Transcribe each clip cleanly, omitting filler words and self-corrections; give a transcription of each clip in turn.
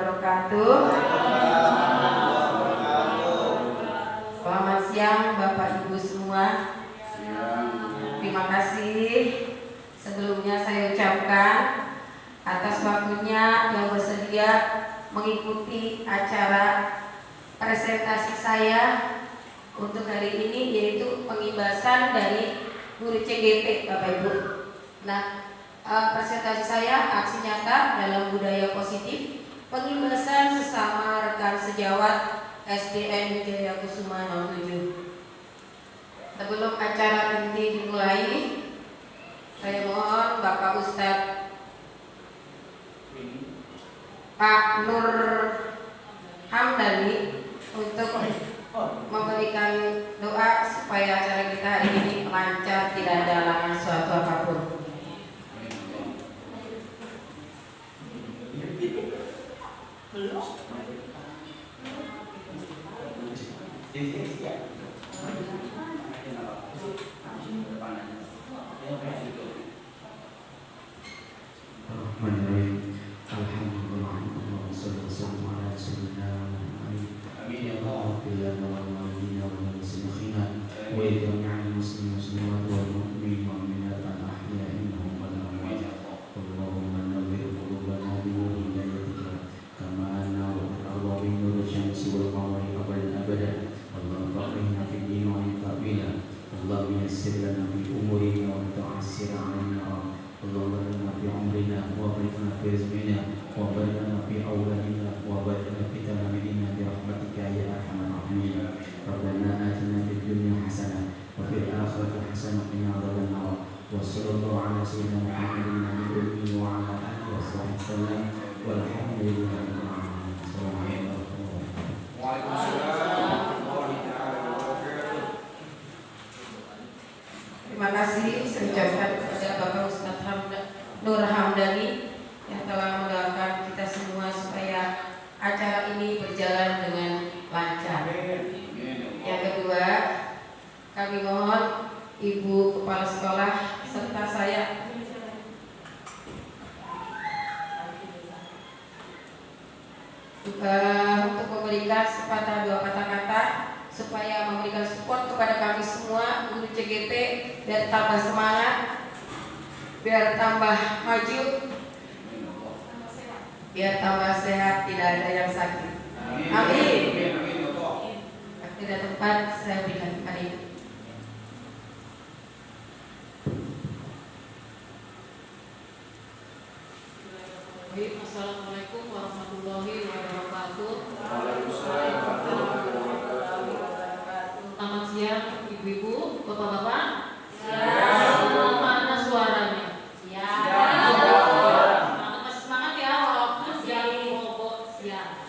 wabarakatuh. Selamat siang Bapak Ibu semua. Terima kasih sebelumnya saya ucapkan atas waktunya yang bersedia mengikuti acara presentasi saya untuk hari ini, yaitu pengibasan dari guru CGP Bapak Ibu. Nah, presentasi saya aksi nyata dalam budaya positif pengibasan sesama rekan sejawat SDN Wijaya Kusuma 07. Sebelum acara inti dimulai, saya mohon Bapak Ustadz Pak Nur Hamdani untuk memberikan doa supaya acara kita hari ini lancar, tidak ada halangan suatu apapun. Terima kasih saya ucapkan kepada Bapak Ustadz Nur Hamdani yang telah mendoakan kita semua supaya acara ini berjalan dengan lancar. Yang kedua, kami mohon Ibu Kepala Sekolah serta saya untuk memberikan sepatah dua kata kata supaya memberikan support kepada kami semua guru CGP biar tambah semangat, biar tambah maju, biar tambah sehat, tidak ada yang sakit. Amin. Tidak tempat saya berikan hari ini. Assalamualaikum warahmatullahi wabarakatuh. Selamat siang ibu-ibu, bapak-bapak. Mana suaranya? Masih semangat ya walaupun siang bobok siang.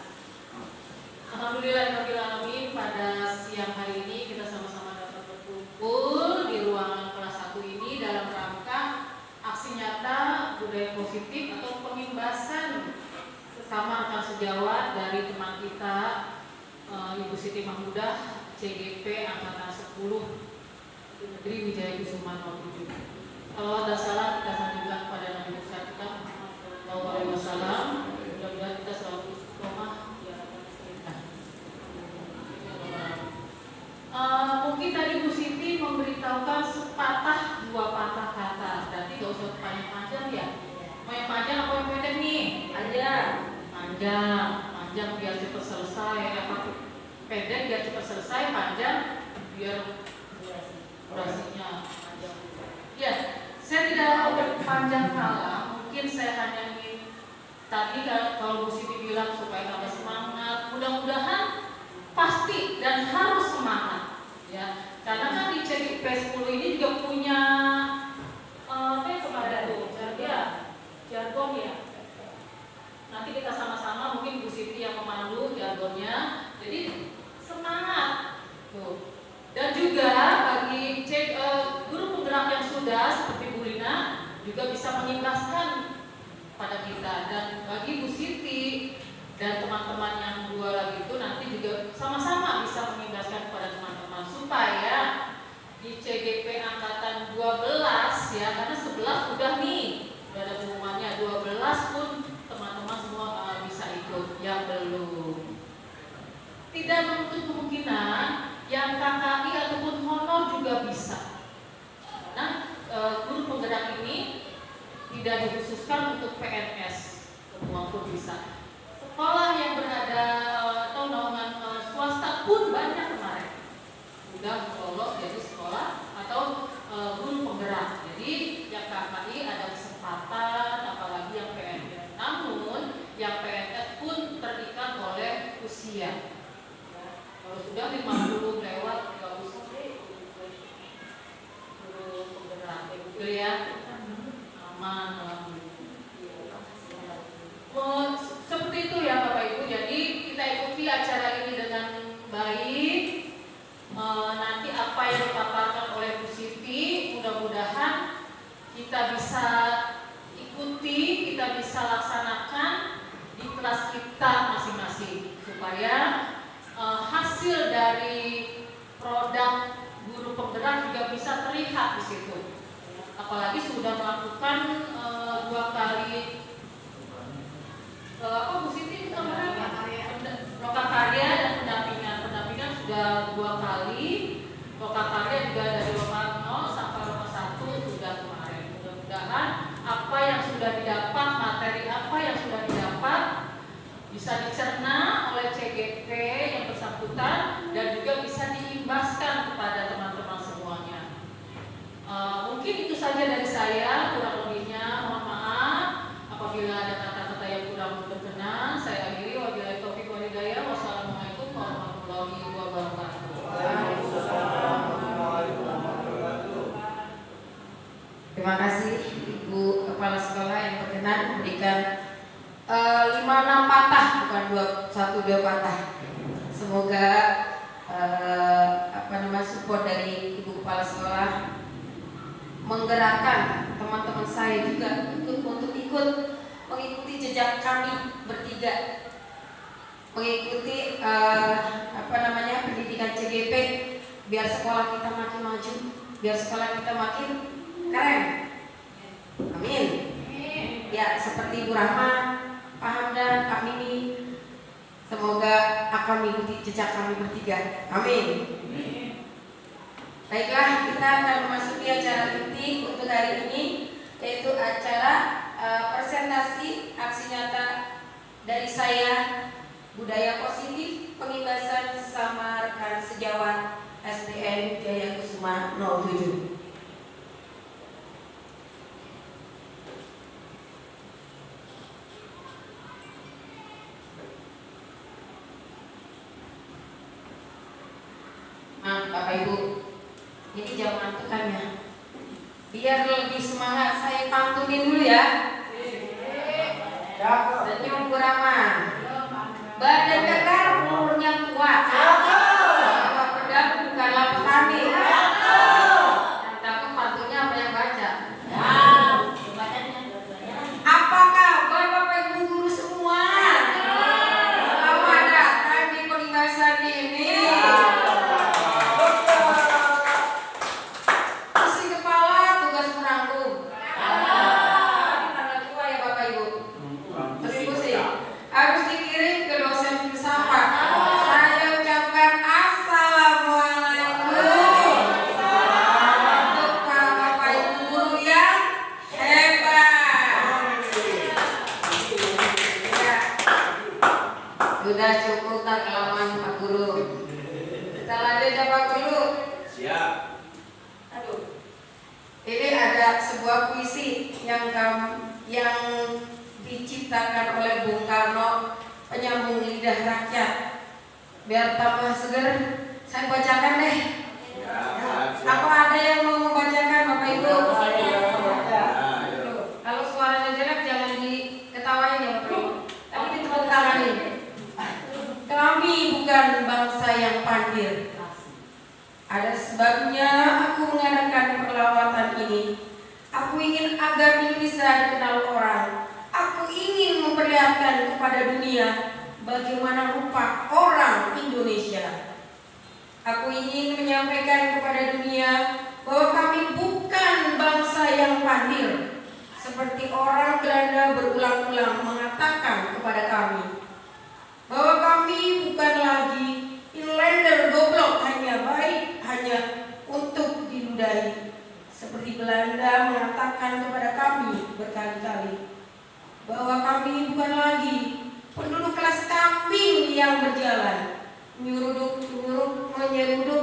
Alhamdulillahirabbil alamin, pada siang hari ini kita sama-sama dapat berkumpul di ruangan kelas 1 ini dalam rangka aksi nyata budaya positif atau pengimbasan sesama rekan sejawat dari teman kita Ibu Siti Mahmudah CGP Angkatan 10 Negeri Wijaya Kusuma 07. Salawat dan salam kita sanjungkan kepada Nabi besar kita Sallallahu Alaihi Wasallam. Mudah-mudahan kita selalu istiqomah di hadapan kita. Mungkin tadi Bu Siti memberitahukan sepatah dua patah kata. Berarti gak usah panjang-panjang ya. Mau yang panjang apa yang pendek nih? Panjang biar cepat selesai. Pendek biar cepat selesai, panjang biar durasinya panjang. Ya, saya tidak mau berpanjang kala. Mungkin saya hanya ingin tadi kalau Bu Siti bilang supaya tambah semangat. Mudah-mudahan pasti dan harus semangat. Ya, karena kan di CGP 10 ini juga punya jargon ya. Nanti kita sama-sama mungkin Bu Siti yang memandu jargonnya. Jadi semangat tuh. Dan juga bagi guru penggerak yang sudah seperti Bu Rina juga bisa mengimbaskan pada kita, dan bagi Bu Siti dan teman-teman yang dua lagi itu nanti juga sama-sama bisa mengimbaskan kepada teman-teman supaya di CGP angkatan 12 ya, karena 11 udah nih, udah ada pengumumannya, 12 pun teman-teman semua bisa ikut. Ya tidak menutup kemungkinan yang KKI ataupun honor juga bisa. Karena guru penggerak ini tidak dikhususkan untuk PNS, semua pun bisa. Sekolah yang berada atau naungan swasta pun banyak kemarin sudah lolos jadi sekolah atau guru penggerak. Jadi yang KKI ada kesempatan, apalagi yang PNS. Namun yang PNS pun terikat oleh usia. Ya, kalau sudah 50 lewat nggak usah guru penggerak, betul ya? Aman, seperti itu ya Bapak Ibu. Jadi kita ikuti acara ini dengan baik. Nanti apa yang dipaparkan oleh Bu Siti, mudah-mudahan kita bisa ikuti, kita bisa laksanakan di kelas kita masing-masing supaya hasil dari produk guru penggerak juga bisa terlihat di situ. Apalagi sudah melakukan 2 kali Bu Siti kita lokakarya dan pendampingan sudah 2 kali. Lokakarya juga dari loka 0 sampai loka 1 sudah kemarin. Mudah-mudahan apa yang sudah didapat, materi apa yang sudah didapat bisa dicerna oleh CGP yang bersangkutan dan juga bisa diimbaskan kepada teman-teman semuanya. Mungkin itu saja dari saya, kurang lebihnya mohon maaf apabila ada kata-kata yang kurang berkenan. Saya akhiri, wabillahi taufiq wal hidayah. Wassalamualaikum warahmatullahi wabarakatuh. Terima kasih Ibu Kepala Sekolah yang berkenan memberikan 5-6 patah, bukan 1-2 patah. Semoga support dari Ibu Kepala Sekolah menggerakkan teman-teman saya juga untuk ikut mengikuti jejak kami bertiga, mengikuti pendidikan CGP, biar sekolah kita makin maju, biar sekolah kita makin keren. Amin. Ya, seperti Bu Rahma, Pak Hamdan, Kak Mimi, semoga akan mengikuti jejak kami bertiga. Amin. Baiklah, kita akan memasuki acara inti untuk hari ini, yaitu acara presentasi aksi nyata dari saya, budaya positif pengimbasan sesama rekan sejawat SDN Jaya Kusuma 07. Bapak Ibu, ini jam ngantukannya. Biar lebih semangat saya pantunin dulu ya. Senyum Bu Rama. Badan kekar, umurnya kuat. Bapak pedang bukanlah petani. Yang takut pantunya apa yang baca? Apakah Bapak Ibu guru semua selamat datang di pengimbasan ini? Sudah cukup tak kelamaan Pak Guru. Kita lanjut ya Pak Guru. Siap. Aduh. Ini ada sebuah puisi yang diciptakan oleh Bung Karno, penyambung lidah rakyat. Biar tambah seger, saya bacakan deh. Apa ada yang mau membacakan Bapak Ibu? Kalau suaranya jelek jangan diketawain ya Bapak Ibu. Tapi ditepuk tangan ini. Kami bukan bangsa yang pandil. Ada sebabnya aku mengadakan perlawatan ini. Aku ingin agar Indonesia dikenal orang. Aku ingin memperlihatkan kepada dunia bagaimana rupa orang Indonesia. Aku ingin menyampaikan kepada dunia bahwa kami bukan bangsa yang pandil, seperti orang Belanda berulang-ulang mengatakan kepada kami, bahwa kami bukan lagi kami bukan lagi penduduk kelas kambing yang berjalan, menyeruduk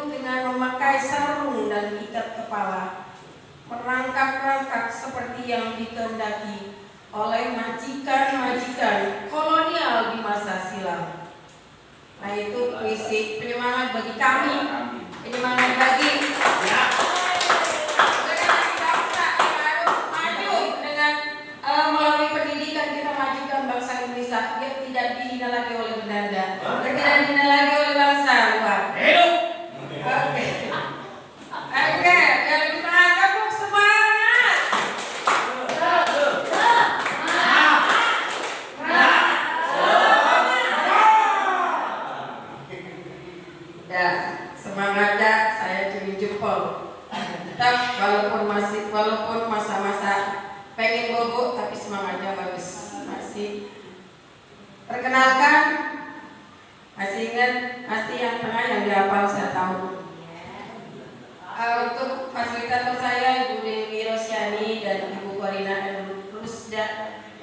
dengan memakai sarung dan ikat kepala, merangkak-rangkak seperti yang dikehendaki oleh majikan-majikan kolonial di masa silam. Nah, itu puisi penyemangat bagi kami, penyemangat bagi generasi bangsa yang harus maju dengan melalui pendidikan kita majukan bangsa Indonesia biar tidak dihina lagi oleh Belanda, biar tidak dihina lagi oleh bangsa luar. Oke, yang lebih mengangkat semangat. Ya, semangatnya saya curi jempol. Tetap walaupun masa-masa pengen bobo tapi semangatnya bagus. Masih perkenalkan, masih ingat pasti yang tengah yang dihafal saya tahu. Untuk fasilitator saya Ibu Dewi Rosyani dan Ibu Korina Rusda,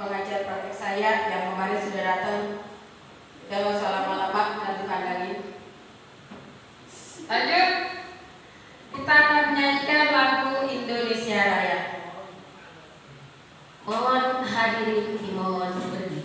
pengajar praktek saya yang kemarin sudah datang. Jangan usah lama-lama nanti kandangin. Lanjut, kita akan menyanyikan lagu Indonesia Raya. Mohon hadirin dimohon berdiri.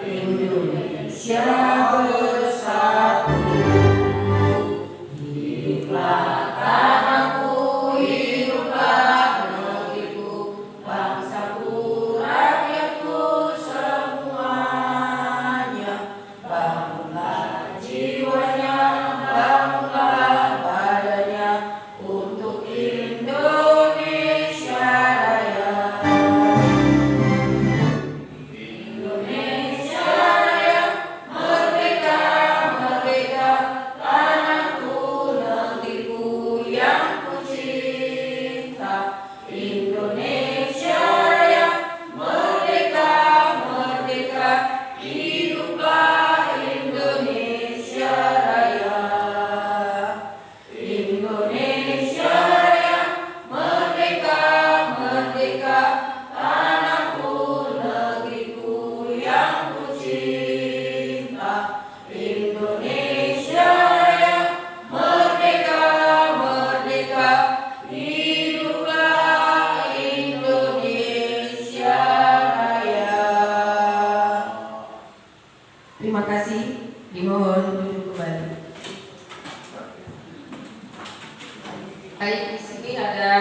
Indonesia Raya. Terima kasih. Dimohon duduk kembali. Baik, di sini ada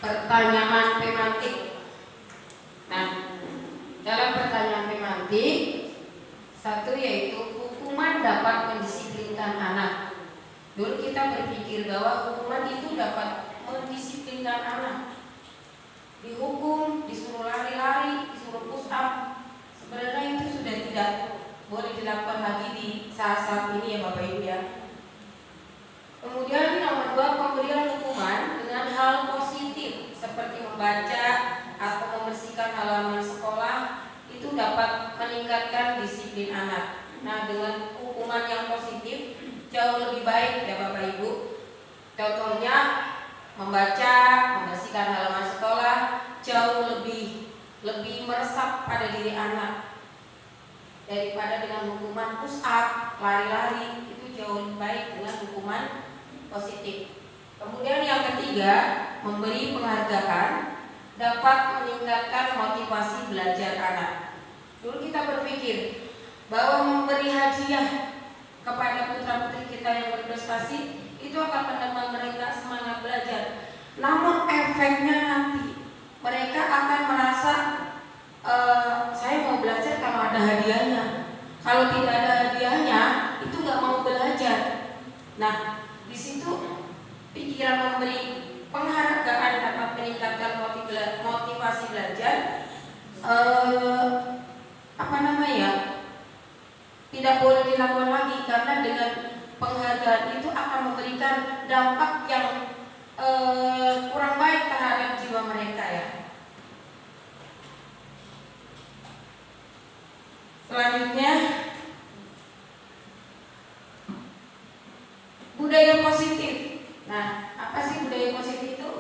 pertanyaan pemantik. Nah, dalam pertanyaan pemantik, satu yaitu hukuman dapat mendisiplinkan anak. Dulu kita berpikir bahwa hukuman itu dapat mendisiplinkan anak. Dihukum, disuruh lari-lari, disuruh push up. Sebenarnya itu sudah tidak boleh dilakukan lagi di saat-saat ini ya Bapak Ibu ya. Kemudian nomor 2, pemberian hukuman dengan hal positif seperti membaca atau membersihkan halaman sekolah itu dapat meningkatkan disiplin anak. Nah, dengan hukuman yang positif jauh lebih baik ya Bapak Ibu. Contohnya membaca, membersihkan halaman sekolah jauh lebih meresap pada diri anak daripada dengan hukuman push up, lari-lari. Itu jauh lebih baik dengan hukuman positif. Kemudian yang ketiga, memberi penghargaan dapat meningkatkan motivasi belajar anak. Dulu kita berpikir bahwa memberi hadiah kepada putra-putri kita yang berprestasi itu akan menambah mereka semangat belajar. Namun efeknya nanti mereka akan merasa saya mau belajar kalau ada hadiahnya. Kalau tidak ada hadiahnya, itu nggak mau belajar. Nah, di situ pikiran memberi penghargaan dapat meningkatkan motivasi belajar. Tidak boleh dilakukan lagi karena dengan penghargaan itu akan memberikan dampak yang kurang baik terhadap jiwa mereka ya. Selanjutnya, budaya positif. Nah, apa sih budaya positif itu?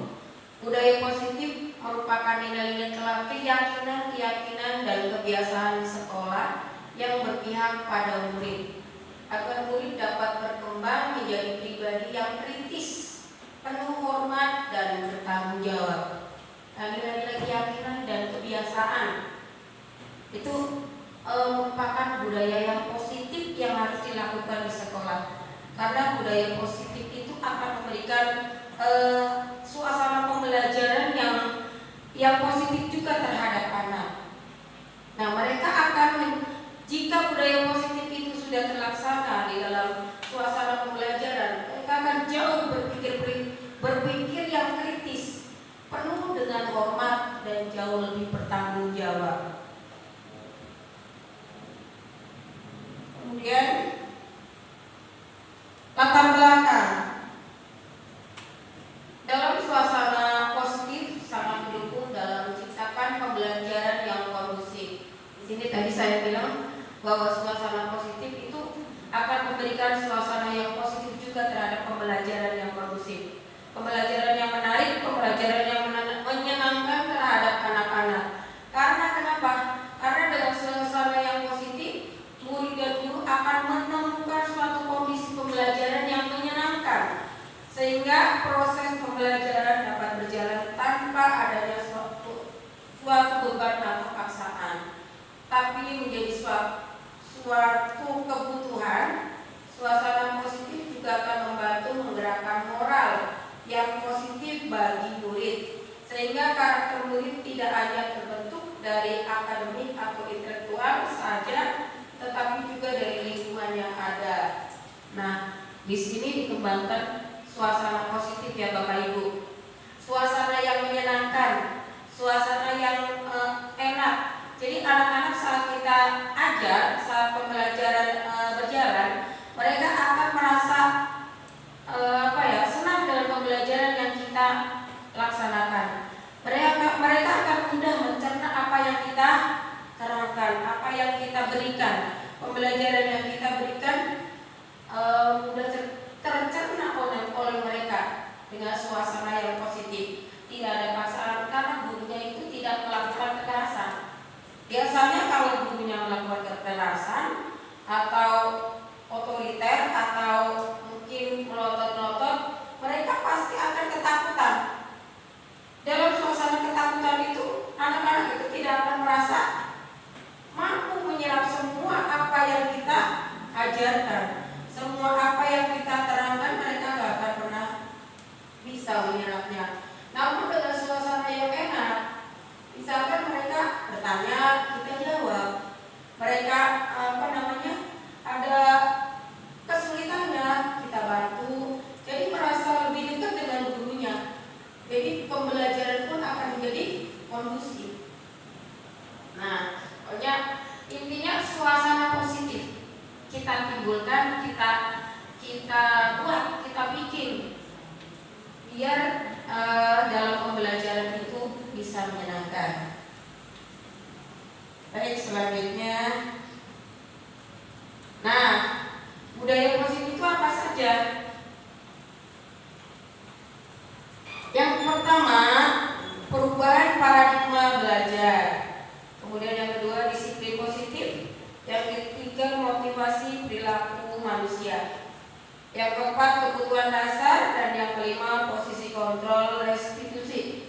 Budaya positif merupakan nilai-nilai keyakinan dan kebiasaan sekolah yang berpihak pada murid agar murid dapat berkembang menjadi pribadi yang kritis, penuh hormat dan bertanggung jawab. Nilai-nilai keyakinan dan kebiasaan itu merupakan budaya yang positif yang harus dilakukan di sekolah. Karena budaya positif itu akan memberikan suasana pembelajaran yang positif juga terhadap anak. Nah, mereka akan jika budaya positif itu sudah terlaksana di dalam suasana pembelajaran, mereka akan jauh berpikir yang kritis, penuh dengan hormat dan jauh lebih bertanggung jawab. Kemudian latar belakang dalam suasana positif sangat mendukung dalam menciptakan pembelajaran yang kondusif. Di sini tadi saya bilang bahwa suasana positif itu akan memberikan suasana yang positif juga terhadap pembelajaran yang kondusif, pembelajaran yang menarik, pembelajaran yang menyenangkan terhadap anak-anak. Karena kenapa? Karena dengan suasana yang positif, murid dan guru akan menemukan suatu kondisi pembelajaran yang menyenangkan, sehingga proses pembelajaran dapat berjalan tanpa adanya suatu beban atau paksaan, tapi menjadi suatu kebutuhan. Suasana positif juga akan membantu menggerakkan moral yang positif bagi murid, sehingga karakter murid tidak hanya terbentuk dari akademik atau intelektual saja, tetapi juga dari lingkungan yang ada. Nah, di sini dikembangkan suasana positif ya Bapak Ibu. Suasana yang menyenangkan, suasana yang enak. Jadi anak-anak saat kita ajar, saat pembelajaran berjalan, mereka akan merasa senang dengan pembelajaran yang kita laksanakan. Mereka akan mudah mencerna apa yang kita terangkan, apa yang kita berikan. Pembelajaran yang kita berikan mudah tercerna oleh mereka dengan suasana yang positif. Tidak ada paksaan karena gurunya itu tidak melakukan kekerasan. Biasanya kalau gurunya melakukan kekerasan atau otoriter atau mungkin melotot-lotot, mereka pasti akan ketakutan. Dalam suasana ketakutan itu, anak-anak itu tidak akan merasa mampu menyerap semua apa yang ajarkan. Semua apa yang kita terangkan mereka gak akan pernah bisa menyerapnya. Namun dengan suasana yang enak, misalkan mereka bertanya, kita jawab. Mereka ada kesulitannya, kita bantu. Jadi merasa lebih dekat dengan gurunya. Jadi pembelajaran pun akan menjadi kondusif. Nah, pokoknya intinya suasana positif kita timbulkan, kita buat, kita bikin biar dalam pembelajaran itu bisa menyenangkan. Baik, selanjutnya. Nah, budaya positif itu apa saja? Yang pertama, perubahan paradigma belajar. Kemudian yang kedua, disiplin positif. Yang ketiga, motivasi perilaku manusia. Yang keempat, kebutuhan dasar. Dan yang kelima, posisi kontrol restitusi.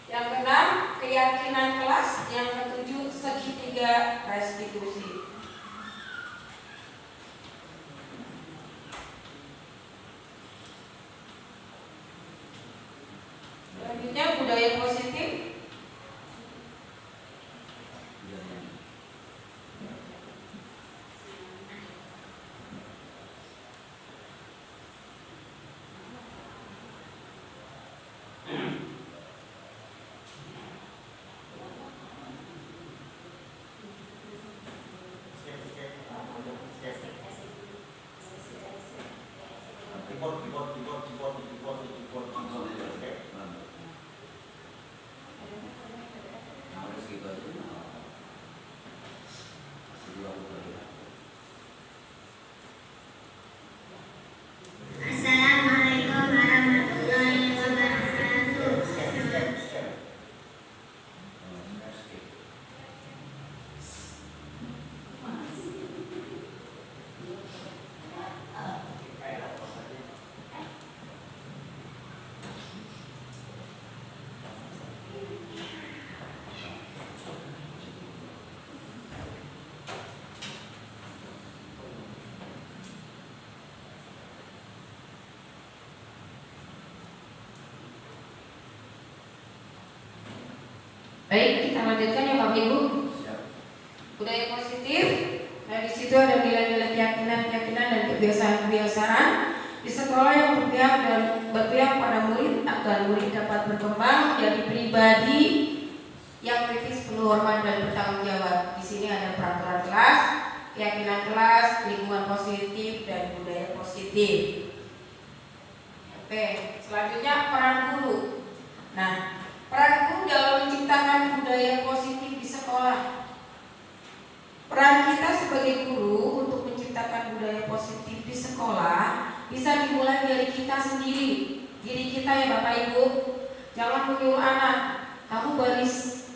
Yang keenam, keyakinan kelas. Yang ketujuh, segitiga restitusi. Selanjutnya, budaya positif. Baik, kita lanjutkan ya Bapak Ibu. Budaya positif. Nah, di situ ada nilai-nilai keyakinan dan kebiasaan-kebiasaan di sekolah yang berpihak pada murid agar murid dapat berkembang menjadi pribadi yang kritis, penuh hormat dan bertanggung jawab. Di sini ada peraturan kelas, keyakinan kelas, lingkungan positif dan budaya positif. Oke, selanjutnya peran guru. Nah, peran guru dalam menciptakan budaya positif di sekolah. Peran kita sebagai guru untuk menciptakan budaya positif di sekolah bisa dimulai dari kita sendiri, diri kita ya Bapak Ibu. Jangan menyuruh anak, kamu baris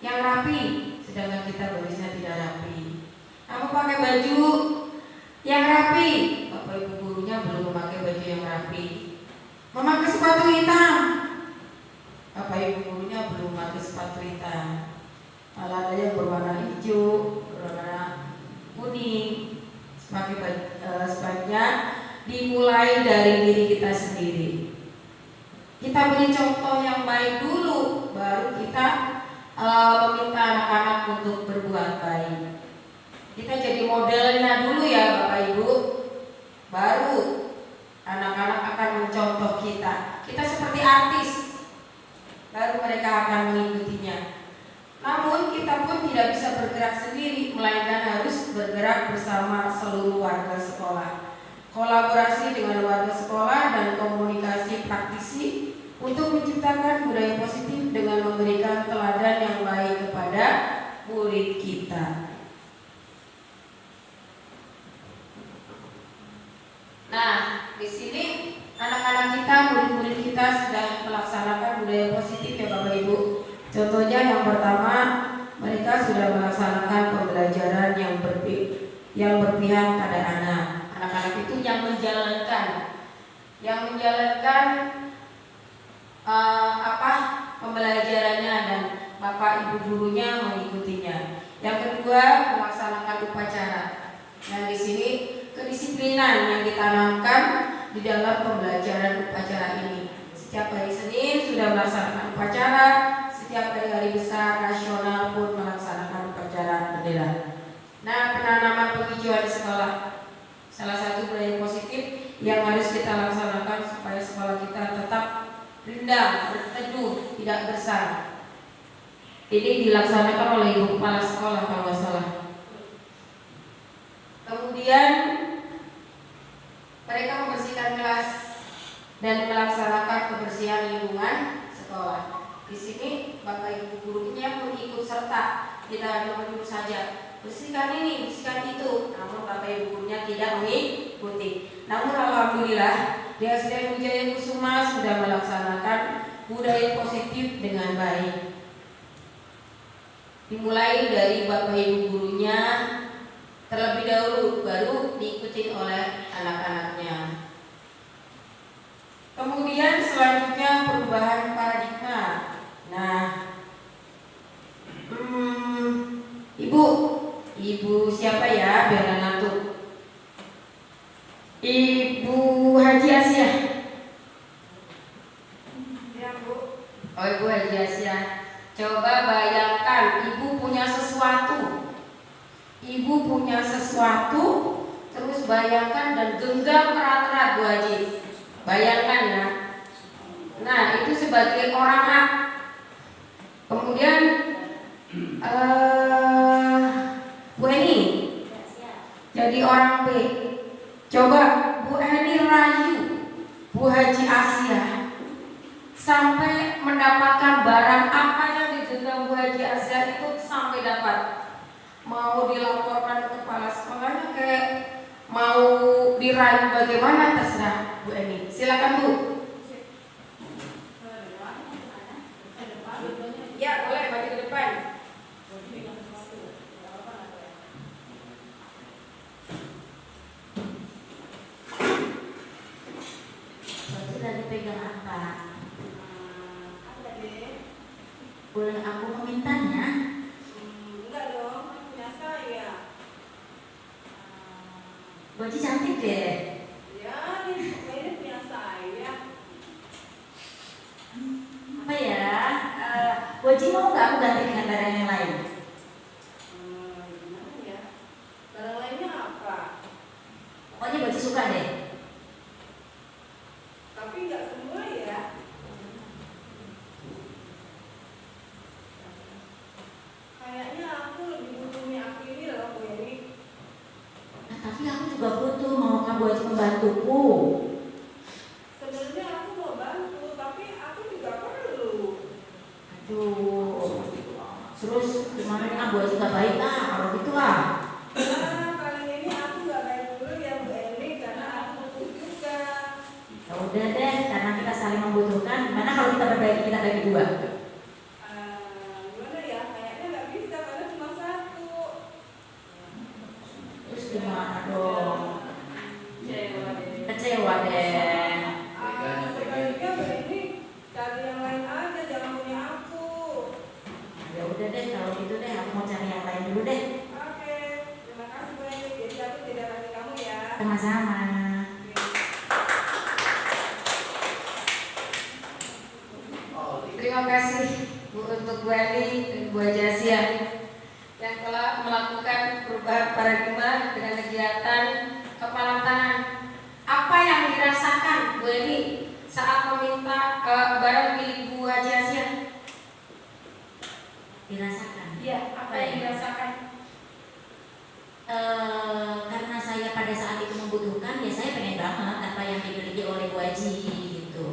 yang rapi, sedangkan kita barisnya tidak rapi. Kamu pakai baju yang rapi, Bapak Ibu gurunya belum memakai baju yang rapi. Memakai sepatu hitam, Bapak Ibu gurunya belum memakai sepatu hitam. Malah ada yang berwarna hijau, berwarna kuning. Sebaiknya dimulai dari diri kita sendiri. Kita beri contoh yang baik dulu, baru kita meminta anak-anak untuk berbuat baik. Kita jadi modelnya dulu ya Bapak Ibu, baru anak-anak akan mencontoh kita. Kita seperti artis, baru mereka akan mengikutinya. Namun kita pun tidak bisa bergerak sendiri, melainkan harus bergerak bersama seluruh warga sekolah. Kolaborasi dengan warga sekolah dan komunikasi praktisi untuk menciptakan budaya positif dengan memberikan teladan yang baik kepada murid kita. Nah, di sini anak-anak kita, murid-murid kita sedang melaksanakan budaya positif ya Bapak Ibu. Contohnya yang pertama, mereka sudah melaksanakan pembelajaran yang berpihak pada anak. Anak-anak itu yang menjalankan pembelajarannya dan Bapak Ibu gurunya mengikutinya. Yang kedua, melaksanakan upacara. Nah, di sini di dalam pembelajaran upacara ini. Setiap hari Senin sudah melaksanakan upacara, setiap hari besar nasional pun melaksanakan upacara bendera. Nah, penanaman penghijauan di sekolah salah satu budaya positif yang harus kita laksanakan supaya sekolah kita tetap rindang, berteduh, tidak gersang. Ini dilaksanakan oleh Ibu Kepala Sekolah kalau nggak salah. Kemudian mereka membersihkan kelas dan melaksanakan kebersihan lingkungan sekolah. Di sini Bapak Ibu gurunya pun ikut serta, tidak hanya menyuruh saja. Bersihkan ini, bersihkan itu. Namun Bapak Ibu gurunya tidak mengikuti. Namun alhamdulillah di SDN Wijaya Kusuma sudah melaksanakan budaya positif dengan baik. Dimulai dari Bapak Ibu gurunya terlebih dahulu, baru diikuti oleh anak-anaknya. Kemudian selanjutnya perubahan paradigma. Nah, Ibu siapa ya biar nggak ngantuk? Ibu Haji Asia. Ya Bu. Oh Ibu Haji Asia. Coba bayangkan Ibu punya sesuatu. Ibu punya sesuatu, terus bayangkan dan genggam erat-erat Bu Haji. Bayangkan ya. Nah itu sebagai orang A. Kemudian Bu Eni jadi orang B. Coba Bu Eni rayu Bu Haji Asia sampai mendapatkan barang apa yang digenggam Bu Haji Asia itu sampai dapat. Mau dilaporkan ke kepala sekolahnya kayak mau dirayu bagaimana terserah Bu Eni. Silakan Bu. Ya boleh maju ke depan. Lagi pegang apa? Boleh aku memintanya? Enggak dong, punya saya. Baju cantik deh. Ya, ini punya saya. Apa ya? Baju mau nggak aku ganti dengan barang yang lain? Gimana ya? Barang lainnya apa? Pokoknya baju suka deh. Tapi enggak semua ya. Kayaknya aku lebih butuh minyak ini loh, Bu Eni. Nah, tapi aku juga butuh, mau kamu aja membantuku. Sebenarnya aku mau bantu, tapi aku juga perlu. Aduh. Terus gimana nih kamu aja gak baik lah kalau gitu lah. Nah, kali ini aku nggak baik dulu ya Bu Eni, karena aku butuh juga. Ya udah deh, karena kita saling membutuhkan. Gimana kalau kita berbagi, kita bagi dua? Gimana ya? Kayaknya nggak bisa karena cuma satu. Terus gimana dong? Kecewa deh. Sebaiknya Bu Eni cari yang lain aja, jangan punya aku. Ya udah deh, kalau gitu deh, aku mau cari yang lain dulu deh. Oke, terima kasih Bu Eni. Jadi aku tidak kasih kamu ya. Sama-sama. Terima kasih Bu untuk Bu Eni dan Bu Haji Asia yang telah melakukan perubahan paradigma dengan kegiatan kepala tangan. Apa yang dirasakan Bu Eni saat meminta barang milik Bu Haji Asia? Dirasakan. Iya, apa yang dirasakan? Karena saya pada saat itu membutuhkan, ya saya pengen banget apa yang dimiliki oleh Bu Haji gitu.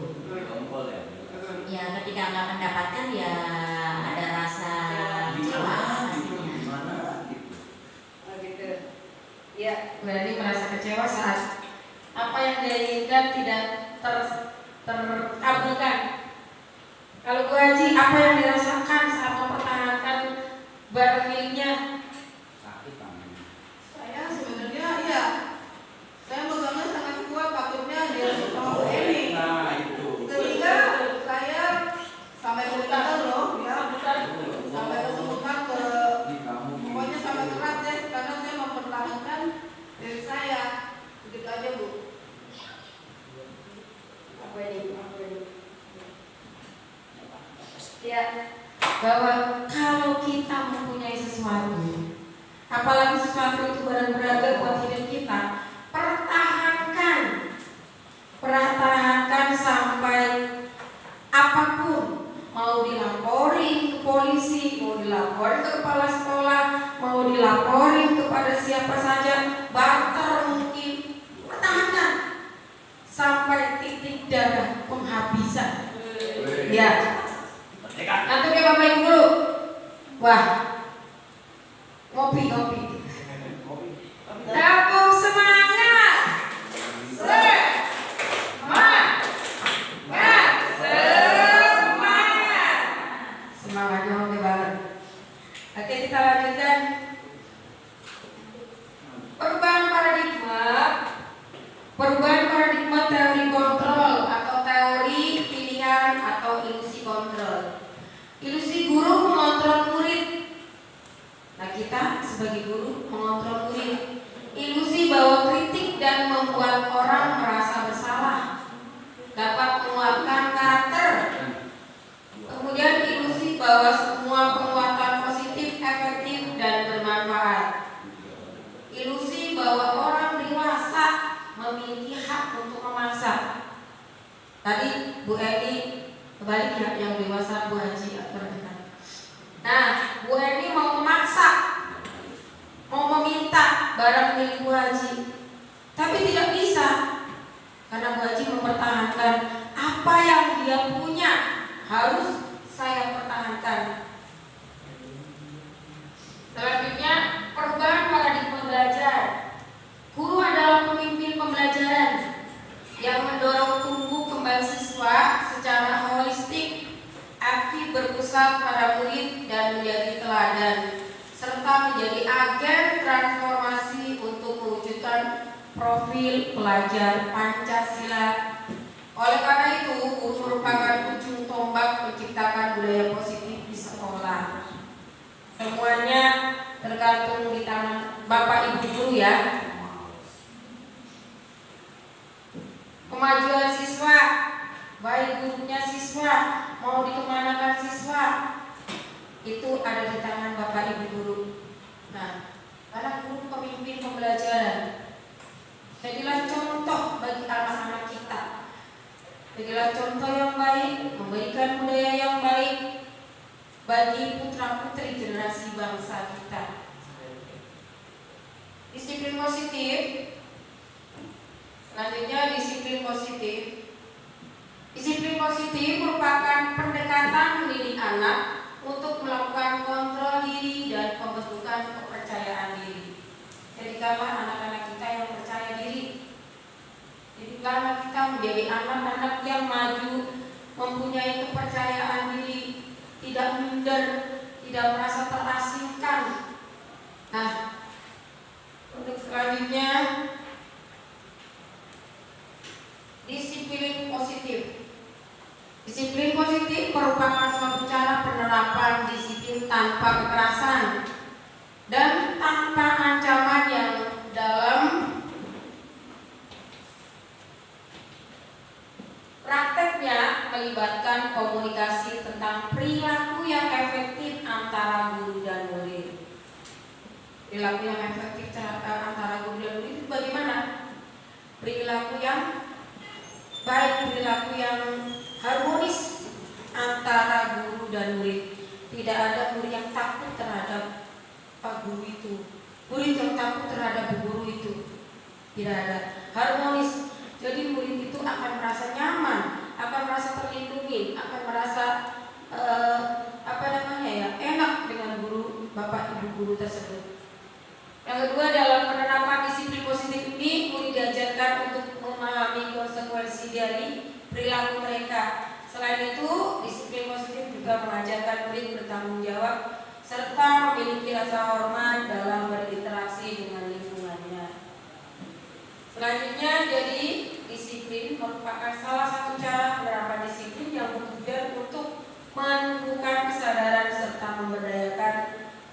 Ya ketika nggak mendapatkan ya ada rasa kecewa pastinya. Oh gitu. Ya, Bu Eni merasa kecewa saat apa yang dia inginkan tidak terkabulkan. Kalau Bu Haji, apa yang dirasakan saat mempertahankan barang miliknya? Saya sebenarnya ya, saya megangnya sangat kuat, takutnya dia suka Bu Eni. Sehingga saya sampai kesulitan loh, ya, sampai kesulitan ke, pokoknya sampai keras deh, karena saya mempertahankan diri saya. Begitu aja Bu. bahwa kalau kita mempunyai sesuatu, apalagi sesuatu itu barang berharga buat hidup kita, pertahankan sampai apapun, mau dilaporin ke polisi, mau dilaporin ke kepala sekolah, mau dilaporin kepada siapa saja, barter mungkin, pertahankan sampai titik darah penghabisan. Ya, nanti ke Bapak Ibu dulu. Wah, ngopi. Tepuk semangat. Semangatnya oke banget. Oke, kita lanjutkan. Perubahan paradigma teori kontrol atau teori pilihan atau ilusi kontrol. Ilusi guru mengontrol murid. Nah, kita sebagai guru mengontrol murid. Ilusi bahwa kritik dan membuat orang merasa bersalah dapat menguatkan karakter. Kemudian ilusi bahwa semua penguatan positif, efektif, dan bermanfaat. Ilusi bahwa orang dewasa memiliki hak untuk memaksa. Tadi Bu Eni kebalik ya, yang dewasa Bu Haji atau Nah, Bu Eni mau memaksa, mau meminta barang milik Bu Haji, tapi tidak bisa karena Bu Haji mempertahankan apa yang dia punya harus saya pertahankan. Selanjutnya, perubahan paradigma belajar. Guru adalah pemimpin pembelajaran yang mendorong tumbuh kembang siswa secara holistik, aktif berpusat pada murid dan menjadi teladan, serta menjadi agen transformasi untuk mewujudkan profil pelajar Pancasila. Oleh karena itu, guru merupakan ujung tombak menciptakan budaya positif di sekolah. Semuanya tergantung di tangan Bapak Ibu guru ya. Kemajuan siswa, baik buruknya siswa, mau dikemanakan siswa, itu ada di tangan Bapak Ibu guru. Nah, karena guru pemimpin pembelajaran, jadilah contoh bagi anak-anak kita. Jadilah contoh yang baik, memberikan budaya yang baik bagi putra-putri generasi bangsa kita. Disiplin positif. Selanjutnya, disiplin positif. Disiplin positif merupakan pendekatan mendidik anak untuk melakukan kontrol diri dan pembentukan kepercayaan diri. Jadikanlah anak-anak kita yang percaya diri. Jadikanlah kita menjadi anak-anak yang maju, mempunyai kepercayaan diri, tidak minder, tidak merasa terasingkan. Nah, untuk selanjutnya, disiplin positif. Disiplin positif merupakan suatu cara penerapan disiplin tanpa kekerasan dan tanpa ancaman yang dalam prakteknya melibatkan komunikasi tentang perilaku yang efektif antara guru dan murid. Perilaku yang efektif antara guru dan murid itu bagaimana? Perilaku yang baik, perilaku yang harmonis antara guru dan murid. Tidak ada murid yang takut terhadap Pak Guru itu, murid yang takut terhadap Bu Guru itu. Tidak ada, harmonis. Jadi murid itu akan merasa nyaman, akan merasa terlindungi, akan merasa enak dengan guru, Bapak Ibu guru tersebut. Yang kedua, dalam penerapan disiplin positif ini, murid diajarkan untuk memahami konsekuensi dari perilaku mereka. Selain itu, disiplin positif juga mengajarkan murid bertanggung jawab serta memiliki rasa hormat dalam berinteraksi dengan lingkungannya. Selanjutnya, jadi disiplin merupakan salah satu cara penerapan disiplin yang bertujuan untuk menumbuhkan kesadaran serta memberdayakan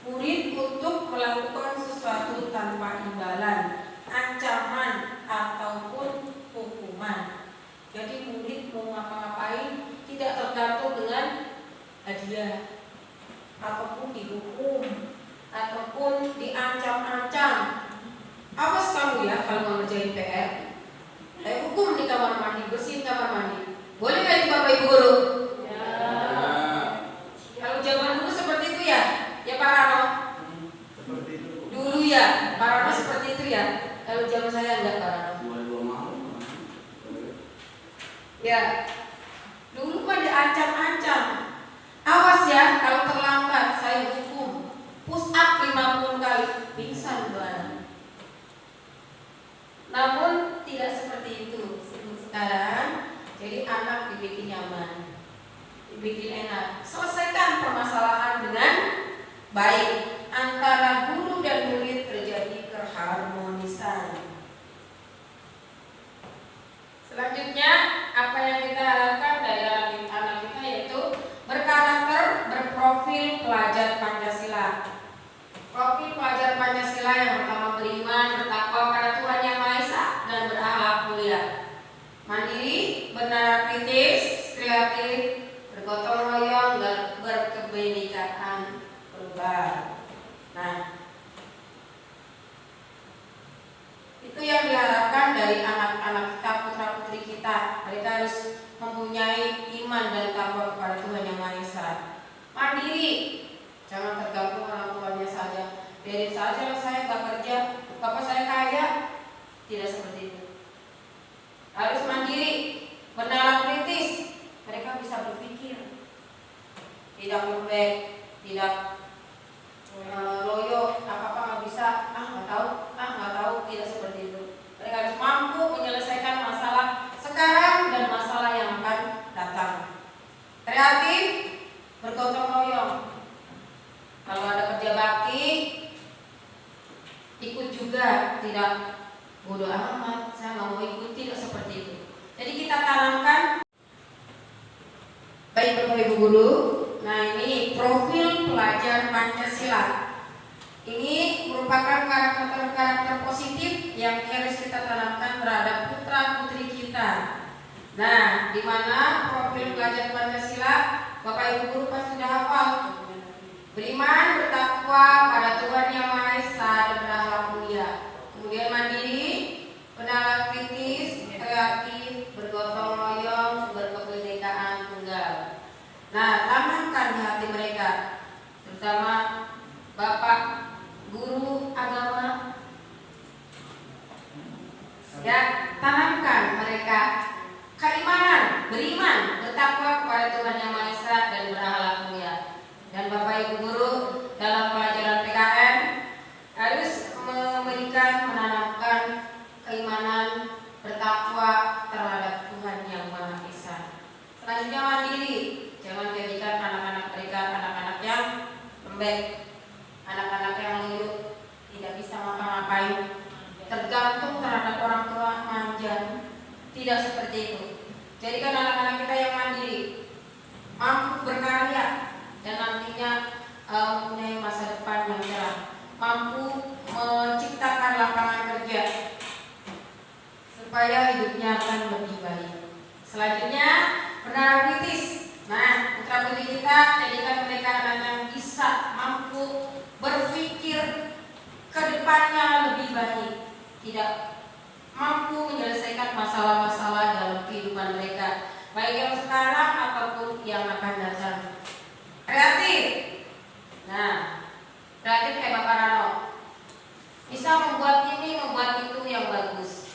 murid untuk melakukan sesuatu tanpa imbalan, ancaman, ataupun hukuman. Jadi murid mau ngapa-ngapain tidak tergantung dengan hadiah, ataupun dihukum ataupun diancam-ancam. Awas kamu ya kalau mau ngerjain PR. Saya hukum di kamar mandi, bersihin kamar mandi. Boleh nggak itu Bapak Ibu Guru? Ya. Kalau zaman dulu seperti itu ya, ya Pak Rano. Dulu ya, Pak Rano seperti itu ya. Kalau zaman saya enggak Pak Rano. Ya, dulu mah diancam-ancam. Awas ya kalau terlambat saya hukum. Push up 50 kali, pingsan Tuhan. Namun tidak seperti itu. Sekarang jadi anak dibikin nyaman, dibikin enak. Selesaikan permasalahan dengan baik. Antara guru dan murid terjadi keharmonisan. Selanjutnya, apa yang kita harapkan dari anak kita yaitu berkarakter, berprofil pelajar Pancasila. Profil pelajar Pancasila yang pertama beriman, bertakwa pada Tuhan Yang Maha Esa dan berakhlak mulia. Mandiri, benar kritis, kreatif, bergotong royong dan berkebinekaan global. Nah, itu yang diharapkan dari anak-anak kita, putra-putri kita. Mereka harus mempunyai iman dan takwa kepada Tuhan Yang Maha Esa. Mandiri, jangan tergantung orang tuanya saja. Biarin saja saya nggak kerja, bapak saya kaya. Tidak seperti itu. Harus mandiri, benar kritis. Mereka bisa berpikir, tidak lembek, tidak loyo, apa-apa nggak bisa, nggak tahu, tidak seperti itu. Mereka harus mampu menyelesaikan masalah sekarang dan masalah yang akan datang. Kreatif, bergotong royong. Kalau ada kerja bakti, ikut juga, tidak bodoh amat, saya nggak mau ikut, tidak seperti itu. Jadi kita tanamkan. Baik Bapak Ibu Guru, nah ini profil pelajar Pancasila. Ini merupakan karakter-karakter positif yang harus kita tanamkan terhadap putra-putri kita. Nah, di mana profil pelajar Pancasila, Bapak Ibu Guru pasti sudah hafal. Beriman, bertakwa pada Tuhan Yang Maha Esa dan berakhlak mulia. Kemudian mandiri, benar kritis, kreatif, bergotong royong, berkebinekaan tunggal. Nah, tanamkan di hati mereka, terutama Bapak Guru Agama, ya, tanamkan mereka keimanan, beriman, bertakwa kepada Tuhan Yang Maha Esa dan berakhlak mulia. Dan Bapak Ibu Guru dalam pelajaran PKN harus menanamkan keimanan, bertakwa terhadap Tuhan Yang Maha Esa. Selanjutnya mandiri, jangan jadikan anak-anak mereka anak-anak yang lembek, anak-anak yang loyo, tidak bisa ngapa-ngapain, tergantung terhadap orang tua, manja. Tidak seperti itu. Jadikan anak-anak kita yang mandiri, mampu berkarya dan nantinya mempunyai masa depan yang cerah, mampu menciptakan lapangan kerja supaya hidupnya akan lebih baik. Selanjutnya, benar kritis. Nah, putra-putri kita jadikan mereka anak yang bisa mampu berpikir ke depannya lebih baik, tidak mampu menyelesaikan masalah-masalah dalam kehidupan mereka, baik yang sekarang ataupun yang akan datang. Kreatif. Nah, kreatif kayak Bapak Rano, bisa membuat ini, membuat itu yang bagus.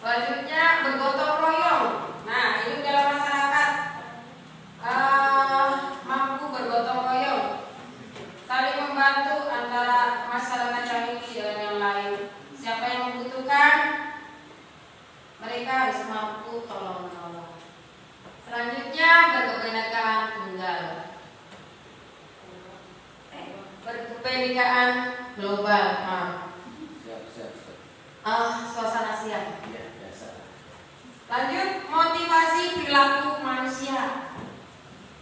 Selanjutnya, bergotong royong. Nah, ini dalam masyarakat mampu bergotong royong, saling membantu antara masyarakat yang ini dengan yang lain. Siapa yang membutuhkan, mereka harus mampu tolong menolong. Selanjutnya, berkebinekaan tunggal, berkebinekaan global. Suasana siap. Lanjut, motivasi perilaku manusia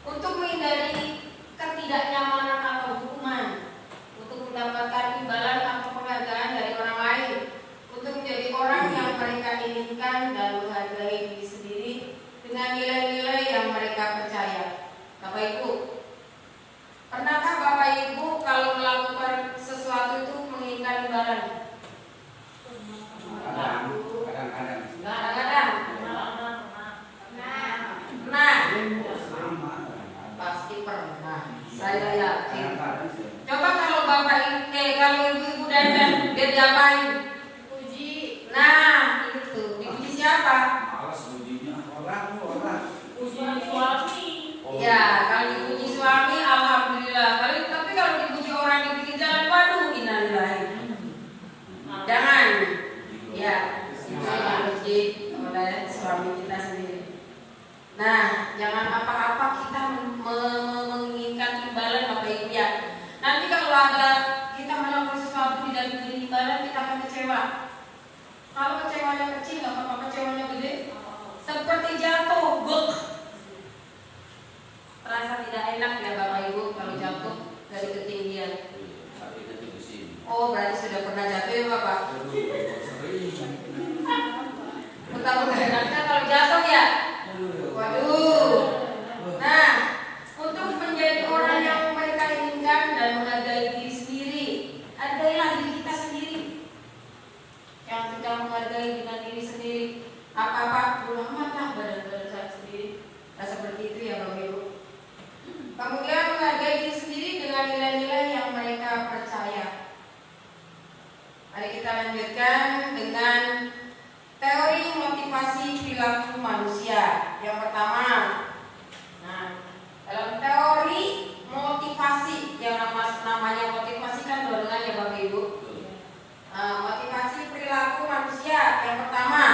untuk menghindari ketidaknyamanan atau hukuman, untuk mendapatkan imbalan atau penghargaan dari orang lain, untuk menjadi orang yang mereka inginkan dan menghargai diri sendiri dengan nilai-nilai yang mereka percaya. Bapak Ibu, diapain? Puji. Nah, itu dipuji siapa? Malas pujinya orang. Puji suami. Ya, kalau dipuji suami, alhamdulillah. Tapi kalau dipuji orang di pinggir jalan, waduh, innalillahi. Jangan. Ya, itu dipuji oleh suami kita sendiri. Nah, jangan apa-apa kita menginginkan imbalan Bapak Ibu ya. Nanti kalau ada kita melakukan sesuatu tidak diberi imbalan, kita akan kecewa. Kalau kecewanya kecil, nggak apa-apa. Kecewanya gede, seperti jatuh, buk. Terasa tidak enak ya Bapak Ibu kalau jatuh dari ketinggian. Oh, berarti sudah pernah jatuh ya Bapak? Betapa gak enaknya kalau jatuh ya. Waduh. Nah, untuk menjadi orang yang mereka inginkan dan menghargai diri sendiri, hargailah diri kita sendiri. Yang tidak menghargai dengan diri sendiri, apa-apa amatlah badan saya sendiri. Nah, seperti itu ya Bapak Ibu. Kemudian menghargai diri sendiri dengan nilai-nilai yang mereka percaya. Mari kita lanjutkan dengan teori motivasi perilaku manusia. Yang pertama, nah, dalam teori motivasi yang namanya motivasi kan dorongan ya Bapak Ibu. Motivasi perilaku manusia yang pertama,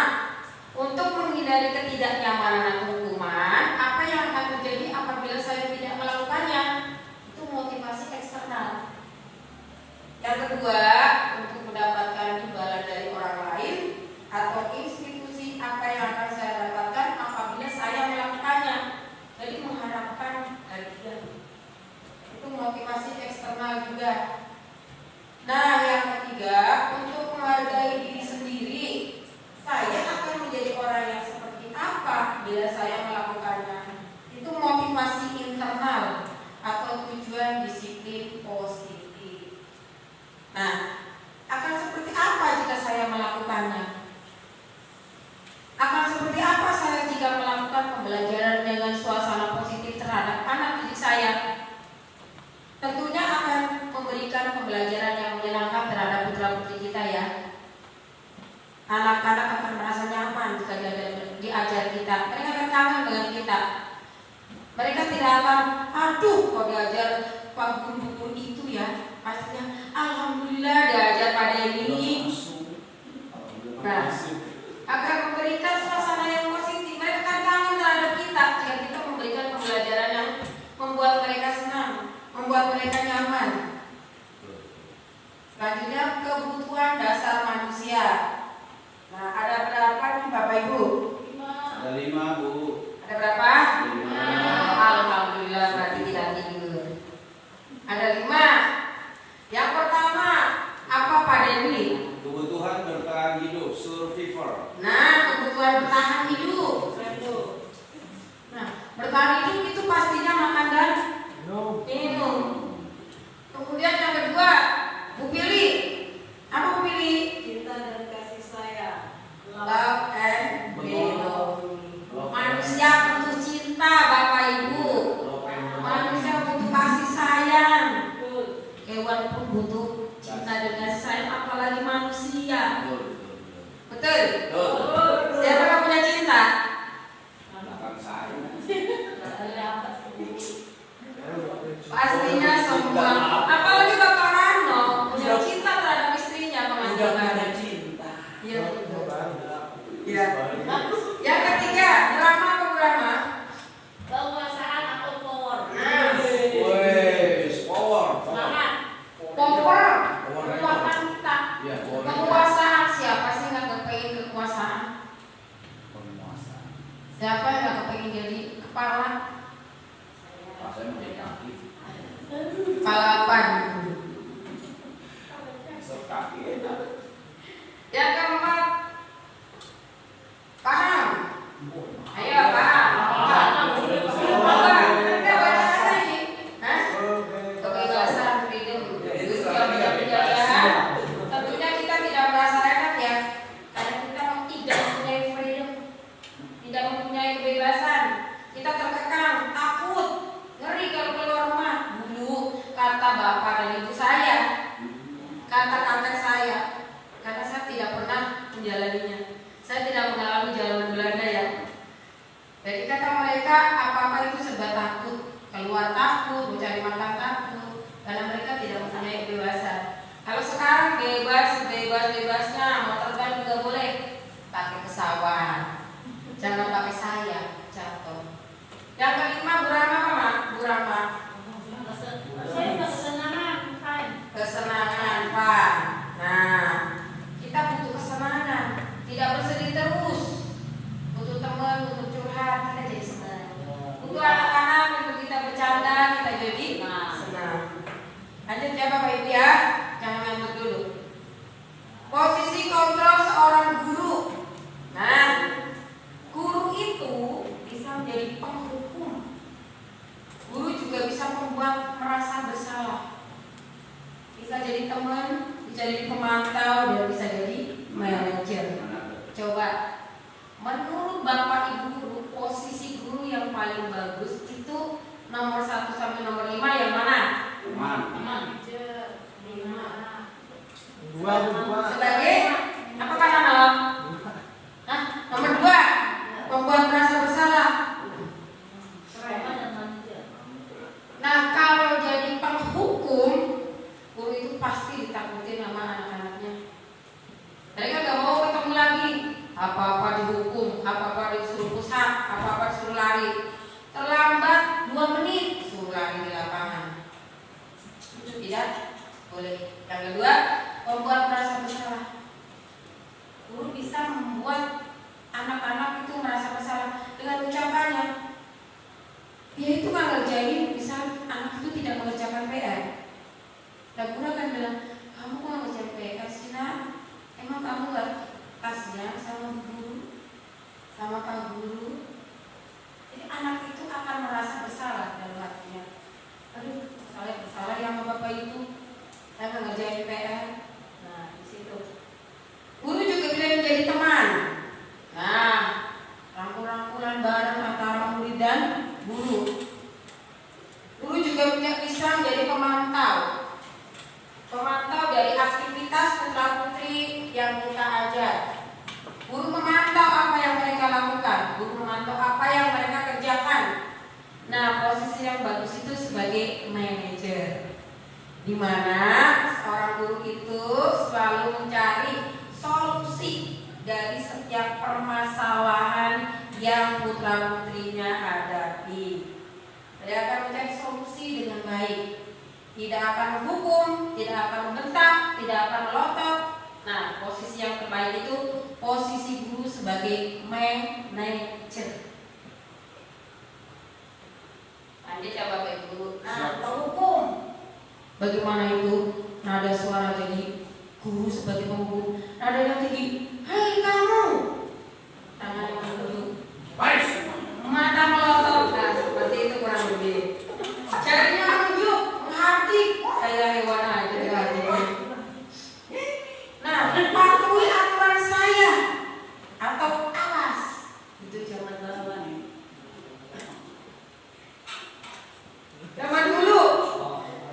untuk menghindari ketidaknyamanan atau hukuman, apa yang akan terjadi apabila saya tidak melakukannya? Itu motivasi eksternal. Yang kedua, untuk mendapatkan imbalan dari orang lain atau institusi, apa yang akan saya dapatkan apabila saya melakukannya. Jadi mengharapkan hadiah. Itu motivasi eksternal juga. Nah, yang ketiga, untuk menghargai diri sendiri. Saya akan menjadi orang yang seperti apa bila saya melakukannya. Itu motivasi internal atau tujuan disiplin positif. Nah, akan seperti apa jika saya melakukannya? Akan seperti apa saya jika melakukan pembelajaran dengan suasana positif terhadap anak didik saya? Tentunya akan memberikan pembelajaran yang menyenangkan terhadap putra-putri kita ya. Anak-anak akan merasa nyaman jika diajar kita. Mereka akan kangen dengan kita. Mereka tidak akan, aduh kok diajar Pak Guru itu ya. Pastinya, alhamdulillah diajar pada ini. Nah, akan memberikan suasana yang positif. Mereka akan kangen terhadap kita jika kita memberikan pembelajaran yang membuat mereka senang, membuat mereka nyaman. Selanjutnya, kebutuhan dasar manusia. Nah, ada berapa nih Bapak Ibu? 5. Ada 5 Bu. Ada berapa? 5. Alhamdulillah, berarti tidak tidur. Ada 5. Yang pertama, apa Pak Dewi? Kebutuhan bertahan hidup, survivor. Nah, kebutuhan bertahan hidup. Nah, bertahan hidup itu pastinya makan dan minum. Kemudian yang kedua, Bu Pilih. Apa Bu Pilih? Cinta dan kasih sayang. Love and belonging. Manusia butuh cinta Bapak Ibu. Manusia butuh kasih sayang. Hewan pun butuh cinta dan kasih sayang, apalagi manusia. Betul? Siapa yang punya cinta? Belakang saya. Pastinya semua. Apalagi Bapak Rano punya cinta terhadap istrinya, pengantin. cinta. Iya betul. Ya. Yang ketiga, drama apa drama? Kekuasaan atau power. Wes, power. Semangat. Power, kekuatan kita. Ya, power. Kekuasaan, siapa sih nggak kepengen kekuasaan? Penguasa. Siapa yang nggak kepengen jadi kepala? Pak saya mau jadi kaki. Kepala Kaki enak. Yang keempat, paham? Ayo paham. Kita baca apa ini? Hah? Kebebasan, freedom. Tentunya kita tidak merasa enak ya, karena kita tidak mempunyai freedom, tidak mempunyai kebebasan. Kita terkekang, takut, ngeri kalau keluar rumah. Dulu kata bapak dan ibu saya, kata kakek saya, bebas-bebasnya, mau terbang juga boleh. Pakai pesawat. Jangan pakai sayap, jatuh. Yang kelima Burama apa, Mak? Burama. Kesenangan, Pak. Nah, kita butuh kesenangan, tidak bersedih terus. Butuh teman, butuh curhat, kita jadi senang. Butuh anak-anak, untuk kita bercanda, kita jadi senang. Lanjut ya Bapak Ibu ya, jangan ngantuk dulu. Posisi kontrol seorang guru. Nah, guru itu bisa menjadi penghukum. Guru juga bisa membuat merasa bersalah. Bisa jadi teman, bisa jadi pemantau, dan bisa jadi manajer. Coba, menurut Bapak Ibu guru, posisi guru yang paling bagus itu nomor 1 sampai nomor 5 yang mana? Sebagai apa kata Nom? Nomor 2, membuat merasa bersalah. Nah, kalau jadi penghukum, guru itu pasti ditakutin sama anak-anaknya. Mereka gak mau ketemu lagi. Apa-apa dihukum, apa-apa disuruh pusat, apa-apa disuruh lari. Terlambat 2 menit, suruh lari di lapangan. Tidak boleh. Yang kedua, membuat merasa bersalah. Guru bisa membuat anak-anak itu merasa bersalah dengan ucapannya. Dia itu nggak ngerjain, misal anak itu tidak mengerjakan PR. Dan guru akan bilang, kamu kok nggak ngerjain PR sih nak? Emang kamu nggak kasihan sama guru, sama pak guru? Jadi anak itu akan merasa bersalah dalam hatinya. Aduh, saya bersalah ya sama bapak itu. Saya nggak ngerjain PR. Nah, di situ. Guru juga bisa menjadi teman. Nah, rangkul-rangkulan bareng antara murid dan guru. Guru juga bisa menjadi pemantau. Pemantau dari aktivitas putra-putri yang kita ajar. Guru memantau apa yang mereka lakukan. Guru memantau apa yang mereka kerjakan. Nah, posisi yang bagus itu sebagai manajer, di mana seorang guru itu selalu mencari solusi dari setiap permasalahan yang putra-putrinya hadapi. Dia akan mencari solusi dengan baik. Tidak akan menghukum, tidak akan membentak, tidak akan melotot. Nah, posisi yang terbaik itu posisi guru sebagai manajer. Lanjut ya Bapak Ibu. Nah, penghukum. Bagaimana itu? Nada suara jadi guru sebagai penghukum. Nada yang tinggi. Hei kamu. Tangan yang menunduk. Mata melotot. Nah, seperti itu kurang lebih. Jarinya menunjuk, menghardik. Kayak hewan aja dihardiknya. Nah, patuhi aturan saya atau awas. Itu zaman dahulu. Zaman dulu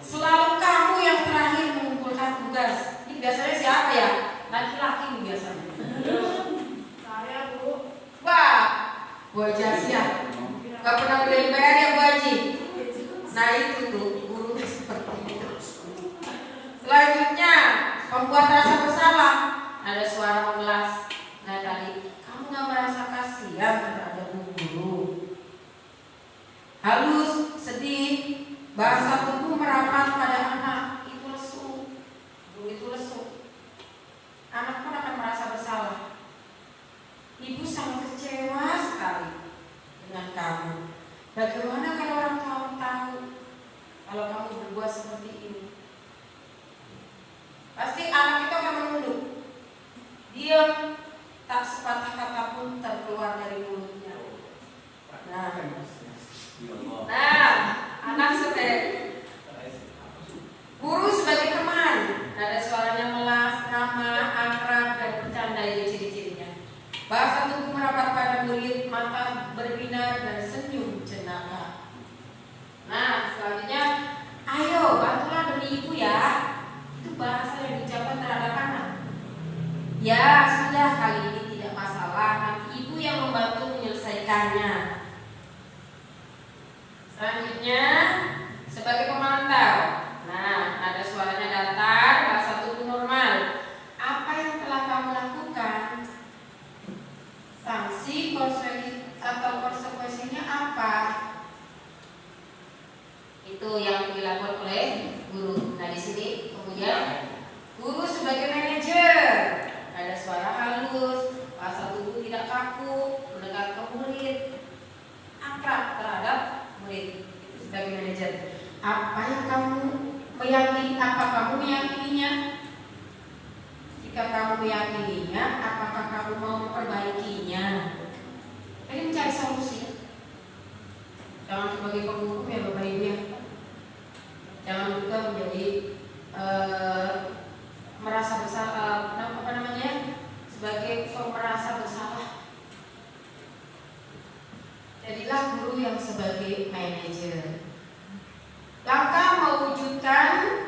selalu kamu yang terakhir mengumpulkan tugas. Ini biasanya siapa ya? Laki-laki nih biasanya. Saya Bu. Wah, Bu Haji Asia. Gak pernah ngerjain PR ya Bu Haji? Nah itu tuh, guru seperti itu. Selanjutnya, membuat rasa bersalah. Ada suara memelas. Nah tadi, kamu gak merasa kasihan terhadap guru? Halus, sedih, bahasa tubuh merapat pada anak. Itu lesu. Guru itu lesu. Anak pun akan merasa bersalah. Ibu sangat kecewa sekali dengan kamu. Bagaimana kalau orang tua tahu kalau kamu berbuat seperti ini? Pasti anak itu akan menunduk. Diam, tak sepatah kata pun terkeluar dari mulutnya. Nah, anak sebagai guru sebagai teman. Ada suaranya melas, ramah, akrab, dan bercanda itu ciri-cirinya. Bahasa tubuh merapat pada murid, mata berbinar, dan senyum cenaka. Nah, selanjutnya, ayo bantulah demi ibu ya. Itu bahasa yang diucapkan terhadap anak. Ya sudah, kali ini tidak masalah. Nanti ibu yang membantu menyelesaikannya. Selanjutnya, sebagai pemantau. Nah, ada suaranya datar, bahasa tubuh normal. kamu meyakininya, apakah kamu mau memperbaikinya? Ini mencari solusi. Jangan sebagai penghukum ya Bapak Ibu ya. Jangan juga menjadi merasa bersalah, sebagai merasa bersalah. Jadilah guru yang sebagai manajer. Langkah mewujudkan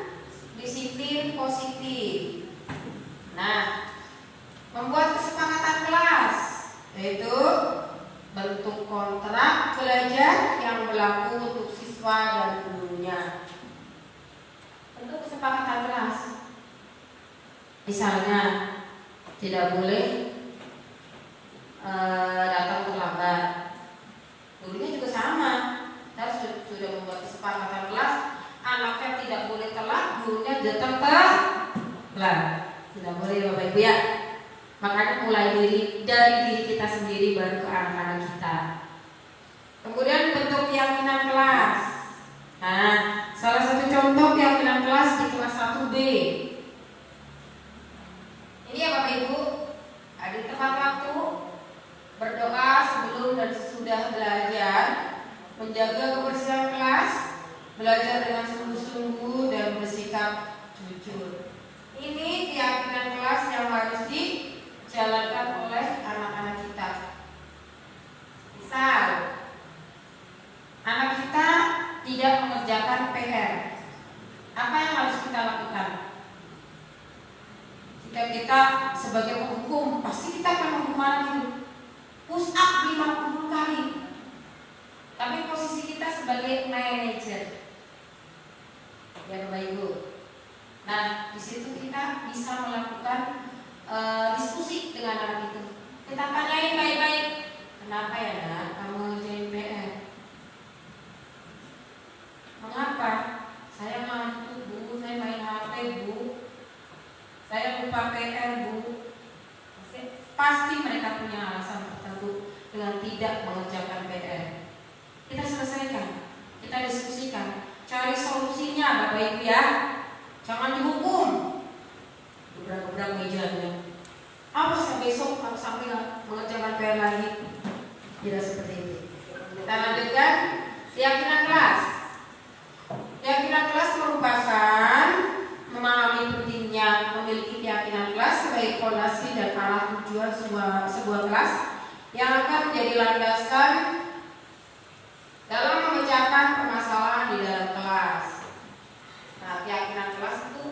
disiplin positif. Nah, membuat kesepakatan kelas, yaitu bentuk kontrak belajar yang berlaku untuk siswa dan gurunya. Bentuk kesepakatan kelas, misalnya tidak boleh datang terlambat. Gurunya juga sama. Kita sudah membuat kesepakatan kelas, anaknya tidak boleh telat, gurunya datang telat. Tidak boleh Bapak Ibu ya. Makanya mulai dari diri kita sendiri baru ke anak-anak kita. Kemudian bentuk keyakinan kelas. Nah, salah satu contoh keyakinan kelas di kelas 1B. Ini ya Bapak Ibu, ada tepat waktu, berdoa sebelum dan sesudah belajar, menjaga kebersihan kelas, belajar dengan sungguh-sungguh dan bersikap jujur. Ini keyakinan kelas yang harus dijalankan oleh anak-anak kita. Misal, anak kita tidak mengerjakan PR, apa yang harus kita lakukan? Jika kita sebagai penghukum, pasti kita akan menghukum push up 50 kali. Tapi posisi kita sebagai manajer, ya Bapak Ibu. Nah, di situ kita bisa melakukan diskusi dengan anak itu. Kita tanyain baik-baik, kenapa ya nak kamu ngerjain PR? Mengapa? Saya ngantuk Bu, saya main HP Bu, saya lupa PR Bu. Pasti mereka punya alasan tertentu dengan tidak mengerjakan PR. Kita selesaikan, kita diskusikan, cari solusinya Bapak Ibu ya. Jangan dihukum. Gebrak-gebrak mejanya. Apa besok kalau sampai mengerjakan PR lagi? Tidak seperti itu. Kita lanjutkan keyakinan kelas. Keyakinan kelas merupakan memahami pentingnya memiliki keyakinan kelas sebagai fondasi dan arah tujuan sebuah kelas yang akan menjadi landasan dalam memecahkan permasalahan di dalam kelas. Nah, keyakinan kelas itu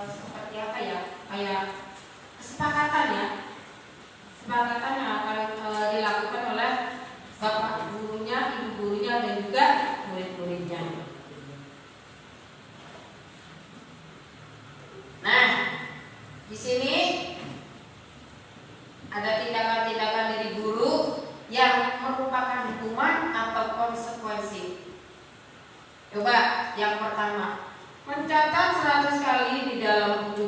seperti apa ya? Kayak kesepakatan ya. Kesepakatan yang akan dilakukan oleh bapak gurunya, ibu gurunya, dan juga murid-muridnya. Nah, di sini ada tindakan-tindakan dari guru yang merupakan hukuman atau konsekuensi. Coba yang pertama, mencatat 100 kali di dalam buku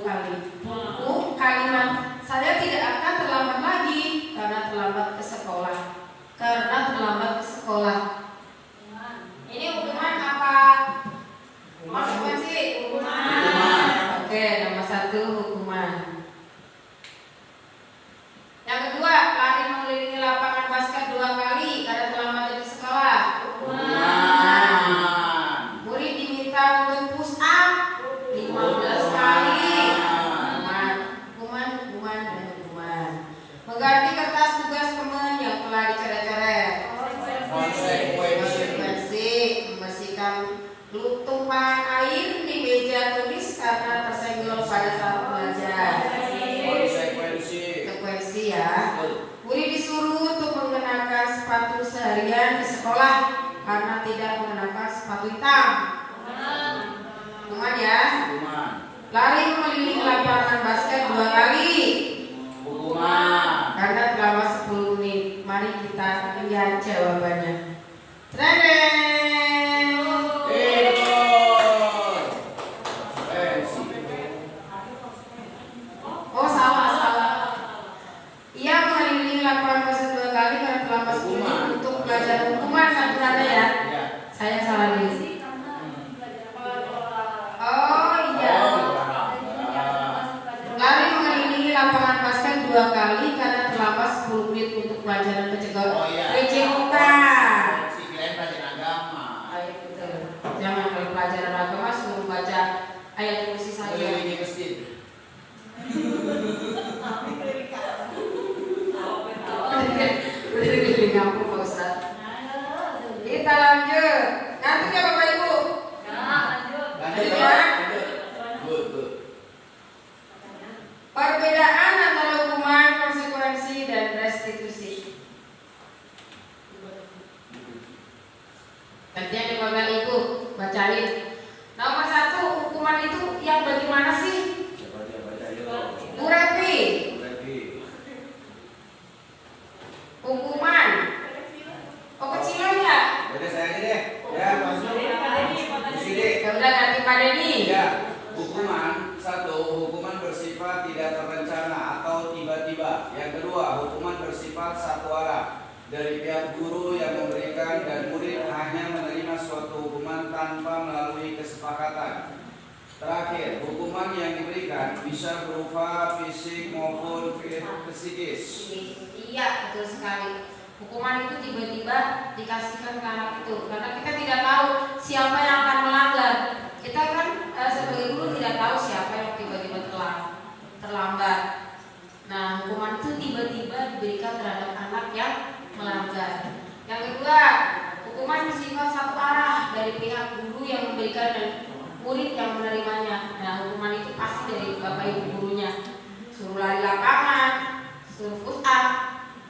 kalimat saya tidak akan terlambat lagi karena terlambat ke sekolah. Ini hukuman apa? Konsekuensi hukuman. Oke, nomor 1 hukuman. Yang kedua, lari mengelilingi lapangan basket 2 kali karena terlambat dari sekolah. Murid diminta untuk push up 15 kali lapangan basket 2 kali karena terlambat 10 menit untuk pelajaran pencegahan Oh iya. PJOK. Si kirain pelajaran agama. Jangan kalau pelajaran agama suruh baca ayat kursi saja. Keliling masjid. Keliling kampung Pak Ustaz. Kita lanjut. Ngantuk ya Bapak Ibu? Lanjut. Ya. Good. Perbedaan antara hukuman, konsekuensi, dan restitusi. Gantian nih Bapak Ibu, bacain. Nomor 1, hukuman itu yang bagaimana sih? Coba dia baca yuk. Bu Revi, Lagi. hukuman. Oh kecilan ya? Baca saya aja deh. Ya, masuk. Di sini. Ya udah ganti Pak Denny. Ya, hukuman 1, hukuman bersifat tidak terencana atau tiba-tiba. Yang kedua, hukuman bersifat satu arah dari pihak guru yang memberikan dan murid hanya menerima suatu hukuman tanpa melalui kesepakatan. Terakhir, hukuman yang diberikan bisa berupa fisik maupun psikis. Iya betul sekali. Hukuman itu tiba-tiba dikasihkan ke anak itu karena kita tidak tahu siapa yang akan melanggar. Kita kan sebagai guru tidak tahu siapa yang tiba-tiba terlambat. Nah, hukuman itu tiba-tiba diberikan terhadap anak yang melanggar. Yang kedua, hukuman bersifat satu arah dari pihak guru yang memberikan dan murid yang menerimanya. Nah, hukuman itu pasti dari bapak ibu gurunya. Suruh lari lapangan, suruh push up.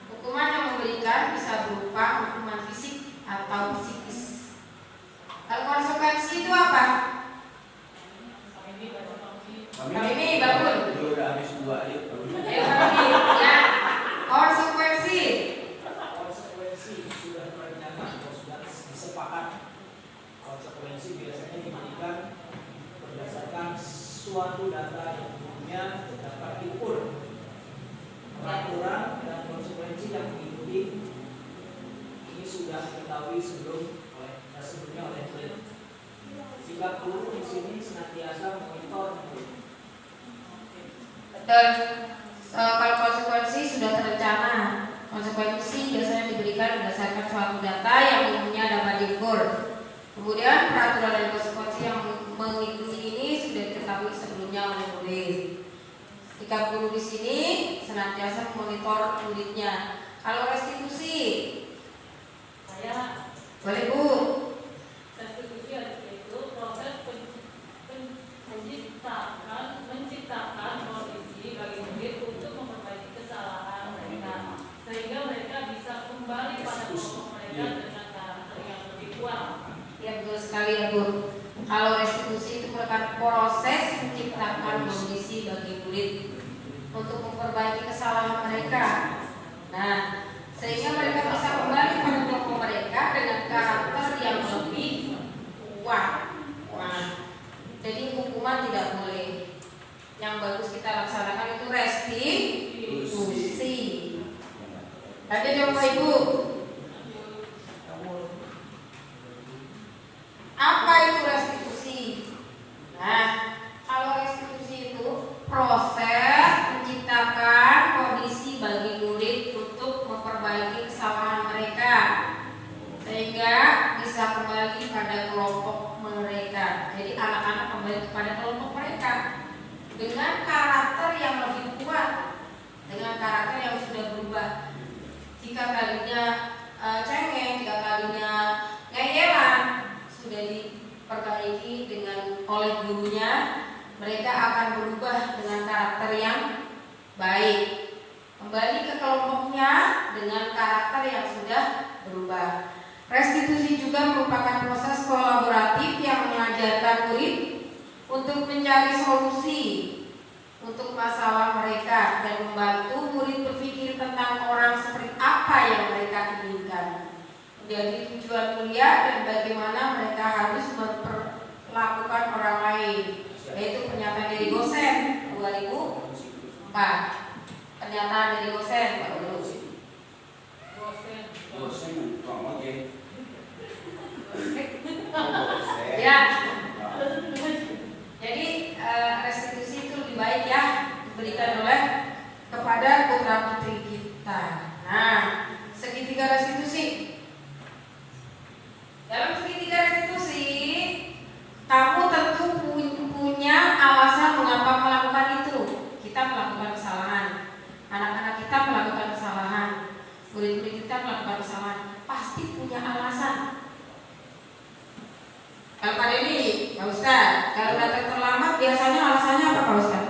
Hukuman yang memberikan bisa berupa hukuman fisik atau psikis. Kalau konsekuensi itu apa? Kami ini bangun. Dia udah habis 2 yuk. Kami ya. Konsekuensi. Konsekuensi sudah terencana atau sudah disepakat. Konsekuensi biasanya diberikan berdasarkan suatu data yang umumnya dapat diukur. Peraturan dan konsekuensi yang mengikuti ini sudah diketahui sebelumnya oleh murid. Sikap guru di sini senantiasa memonitor murid. Dan kalau konsekuensi sudah terencana. Konsekuensi biasanya diberikan berdasarkan suatu data yang umumnya dapat diukur. Kemudian peraturan dan konsekuensi yang mengikuti ini sudah diketahui sebelumnya oleh murid. Sikap guru di sini senantiasa memonitor muridnya. Kalau restitusi, Saya boleh Bu. restitusi itu proses menciptakan kondisi bagi murid untuk memperbaiki kesalahan mereka sehingga mereka bisa kembali pada kelompok mereka dengan karakter yang lebih kuat. Ya betul sekali ya Bu. Kalau restitusi itu merupakan proses menciptakan kondisi bagi murid untuk memperbaiki kesalahan mereka. Nah, sehingga mereka bisa kembali pada kelompok mereka dengan karakter yang lebih kuat. Nah, jadi hukuman tidak boleh. Yang bagus kita laksanakan itu restitusi. Ada Bapak Ibu. Apa itu restitusi? Nah, kalau restitusi itu proses menciptakan kondisi bagi murid untuk memperbaiki kesalahan mereka sehingga bisa kembali pada kelompok mereka. Jadi anak-anak kembali kepada kelompok mereka dengan karakter yang lebih kuat, dengan karakter yang sudah berubah. Jika tadinya cengeng, jika tadinya ngeyelan, sudah diperbaiki dengan oleh gurunya, mereka akan berubah dengan karakter yang baik, kembali ke kelompoknya dengan karakter yang sudah berubah. Restitusi juga merupakan proses kolaboratif yang mengajarkan murid untuk mencari solusi untuk masalah mereka dan membantu murid berpikir tentang orang seperti apa yang mereka inginkan. Jadi tujuan kuliah dan bagaimana mereka harus memperlakukan orang lain, yaitu pernyataan dari dosen 2004. Pernyataan dari dosen Pak Guru. Dosen ngomong aja. Ya. Jadi restitusi itu lebih baik ya diberikan oleh kita. Nah, segitiga restitusi. Dalam segitiga restitusi, kamu tentu punya alasan mengapa melakukan itu. Kita melakukan kesalahan, anak-anak kita melakukan kesalahan, murid-murid kita melakukan kesalahan, pasti punya alasan. Kalau pada ini, Pak Ustaz, kalau datang terlambat biasanya alasannya apa, Pak Ustaz?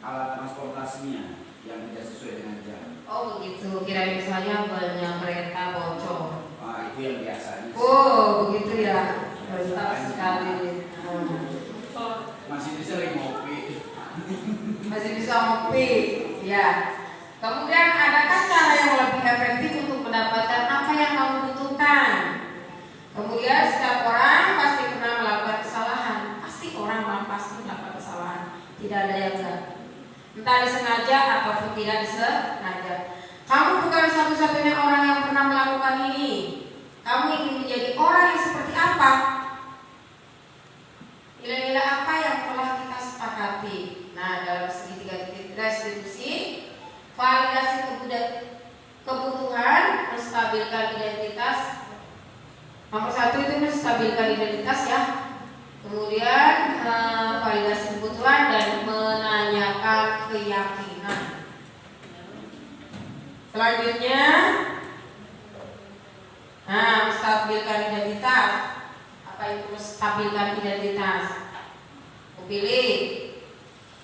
Alat transportasinya yang tidak sesuai dengan jam. Oh begitu, kira misalnya banyak kereta bocor. Ah, itu yang biasanya. Oh begitu ya, mantap sekali. Masih sering ngopi. Masih bisa ngopi, ya. Kemudian adakah cara yang lebih efektif untuk mendapatkan apa yang kamu butuhkan? Kemudian setiap orang pasti pernah melakukan kesalahan. Pasti orang pasti melakukan kesalahan. Tidak ada yang enggak. Entah disengaja ataupun tidak disengaja. Kamu bukan satu-satunya orang yang pernah melakukan ini. Kamu ingin menjadi orang yang seperti apa? Nilai-nilai apa yang telah kita sepakati? Nah, dalam segitiga restitusi, validasi kebutuhan, menstabilkan identitas. Nomor satu itu menstabilkan identitas ya. Kemudian validasi kebutuhan dan menanyakan keyakinan. Selanjutnya, menstabilkan identitas. Apa itu menstabilkan identitas? Kupilih,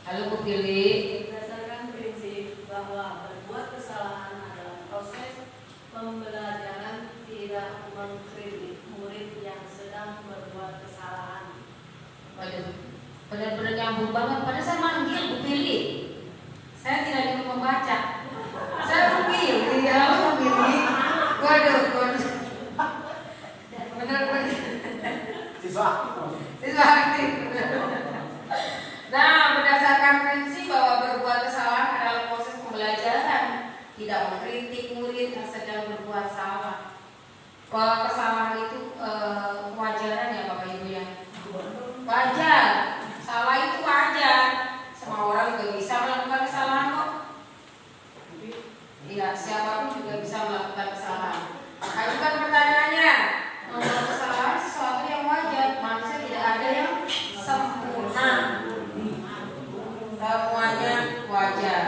lalu kupilih. Berdasarkan prinsip bahwa berbuat kesalahan adalah proses pembelajaran, tidak mengkritik murid yang sedang berbuat kesalahan. Waduh, benar-benar nyambung banget. Padahal saya manggil, kupilih. Saya tidak ingin membaca. Saya kupilih, lalu kupilih. Waduh. Benar-benar. Siswa aktif. Nah, berdasarkan prinsip bahwa berbuat kesalahan adalah proses pembelajaran, tidak mengkritik murid yang sedang berbuat salah. Bahwa kesalahan itu kewajaran ya Bapak Ibu ya. Wajar, salah itu wajar. Semua orang juga bisa melakukan kesalahan kok. Iya, siapapun juga bisa melakukan kesalahan. Ajukan pertanyaannya. Membuat kesalahan sesuatu yang wajar. Manusia tidak ada yang sempurna. Semuanya wajar.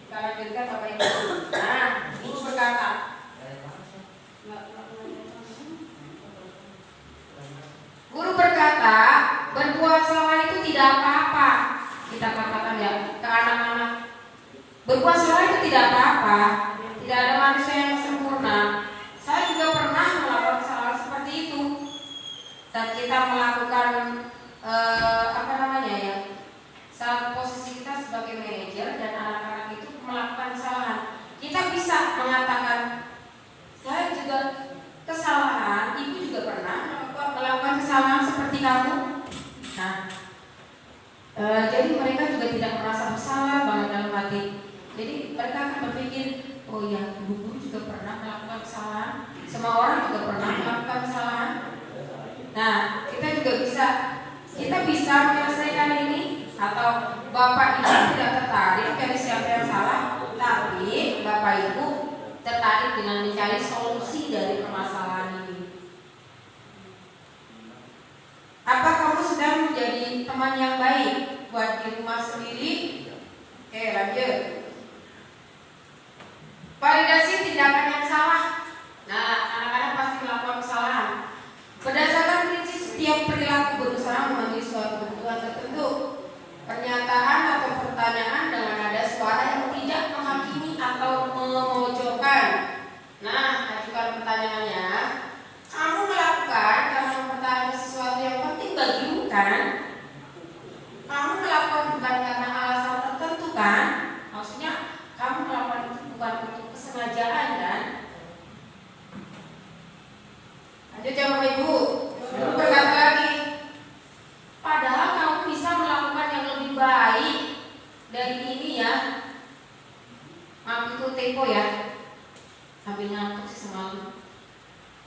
Kita lanjutkan Bapak Ibu. Nah, Ibu berkata, guru berkata, berbuat salah itu tidak apa-apa. Kita katakan ya ke anak-anak, berbuat salah itu tidak apa-apa. Tidak ada manusia yang sempurna. Saya juga pernah melakukan kesalahan seperti itu. Dan kita melakukan saat posisi kita sebagai manajer dan anak-anak itu melakukan kesalahan, kita bisa mengatakan, saya juga kesalahan, ibu juga pernah melakukan kesalahan seperti kamu. Nah, jadi mereka juga tidak merasa bersalah banget dalam hati. Jadi mereka akan berpikir, oh ya, ibu juga pernah melakukan kesalahan, semua orang juga pernah melakukan kesalahan. Nah, kita bisa menyelesaikan ini. Atau Bapak Ibu tidak tertarik dari siapa yang salah, tapi Bapak Ibu tertarik dengan mencari solusi dari permasalahan ini. Apa kamu sedang menjadi teman yang baik buat di rumah sendiri? Oke, lanjut. Validasi tindakan yang salah. Nah, anak-anak pasti melakukan kesalahan. Berdasarkan prinsip setiap perilaku berusaha memenuhi suatu kebutuhan tertentu. Pernyataan atau pertanyaan dengan nada suara yang tidak menghakimi atau memojokkan. Nah, ajukan pertanyaannya. Kamu melakukan karena mempertahankan sesuatu yang penting bagimu kan? Kamu melakukan bukan karena alasan tertentu kan? Maksudnya kamu melakukan itu bukan untuk kesengajaan kan? Lanjut ya Bapak Ibu. Berkata lagi. Padahal kamu bisa melakukan yang lebih baik dari ini ya. Maaf itu tempo ya. Sambil ngantuk sih semalam.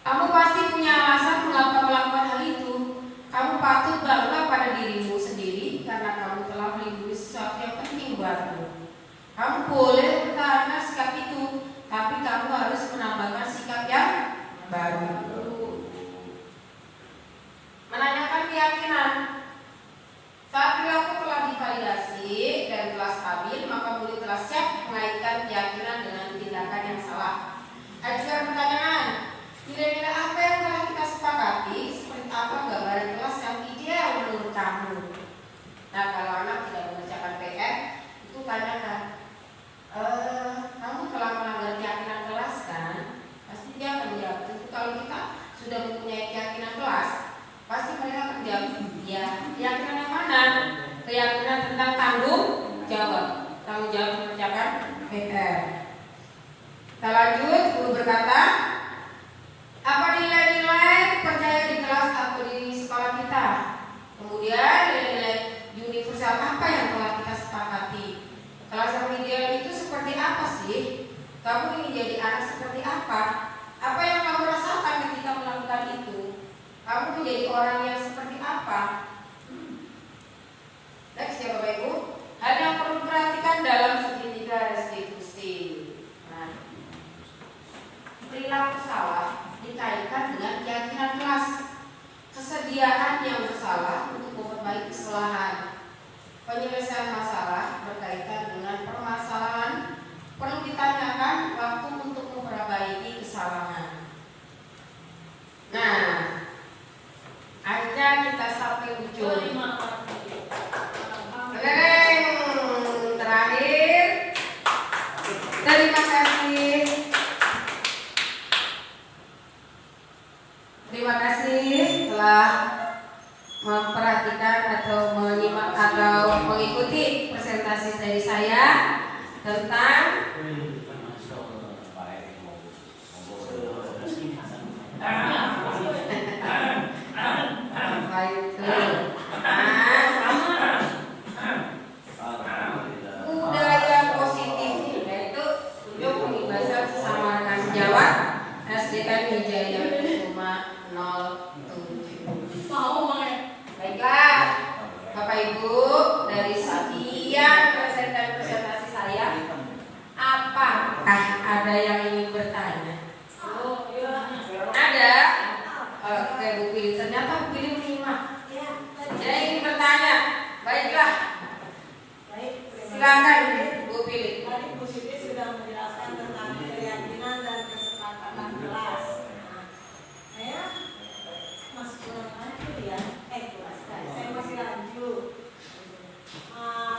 Kamu pasti punya alasan mengapa melakukan hal itu. Kamu patut bangga pada dirimu sendiri karena kamu telah Kamu boleh bertahan sikap itu, tapi kamu harus menambahkan sikap yang baru. Menanyakan keyakinan. Saat perilaku telah divalidasi dan telah stabil, maka murid telah siap mengaitkan keyakinan dengan tindakan yang salah. Ajukan pertanyaan, nilai-nilai apa yang telah kita sepakati, seperti apa gambaran kelas yang ideal menurut kamu? Nah, kalau anak tidak mengerjakan PR, itu tanyakan, kamu telah melanggar keyakinan kelas kan? Pasti dia akan menjawab. Tentu kalau kita sudah mempunyai keyakinan kelas, pasti mereka akan jawab, ya, keyakinan yang mana? Keyakinan tentang tanggung jawab mengerjakan PR. Kita lanjut, guru berkata, apa nilai-nilai percaya di kelas atau di sekolah kita? Kemudian nilai-nilai universal apa yang telah kita sepakati? Kelas yang ideal itu seperti apa sih? Kamu ingin jadi anak seperti apa? Apa yang kamu rasakan ketika melakukan itu? Kamu menjadi orang yang seperti apa? Next ya Bapak Ibu. Hal yang perlu diperhatikan dalam segitiga restitusi. Nah, perilaku salah dikaitkan dengan keyakinan kelas. Kesediaan yang bersalah untuk memperbaiki kesalahan. Penyelesaian masalah berkaitan dengan permasalahan. Perlu ditanyakan waktu untuk memperbaiki kesalahan. Nah, akhirnya kita sampai ujung. Terakhir, terima kasih. Terima kasih telah memperhatikan atau menyimak atau mengikuti presentasi dari saya tentang budaya positif, yaitu untuk pembebasan sesama rekan sejawat SDK Wijaya Kusuma 07. Baiklah, Bapak Ibu, dari sekian presentasi saya, apakah ada yang ingin bertanya? Ada? Oke, Bu Pilih. Ternyata Bu Pilih menyimak. Ada yang ingin bertanya? Baiklah, silakan Bu Pilih. Tadi Bu Siti sudah menjelaskan tentang keyakinan dan kesepakatan kelas. Saya masih kurang lanjut ya. Saya masih lanjut.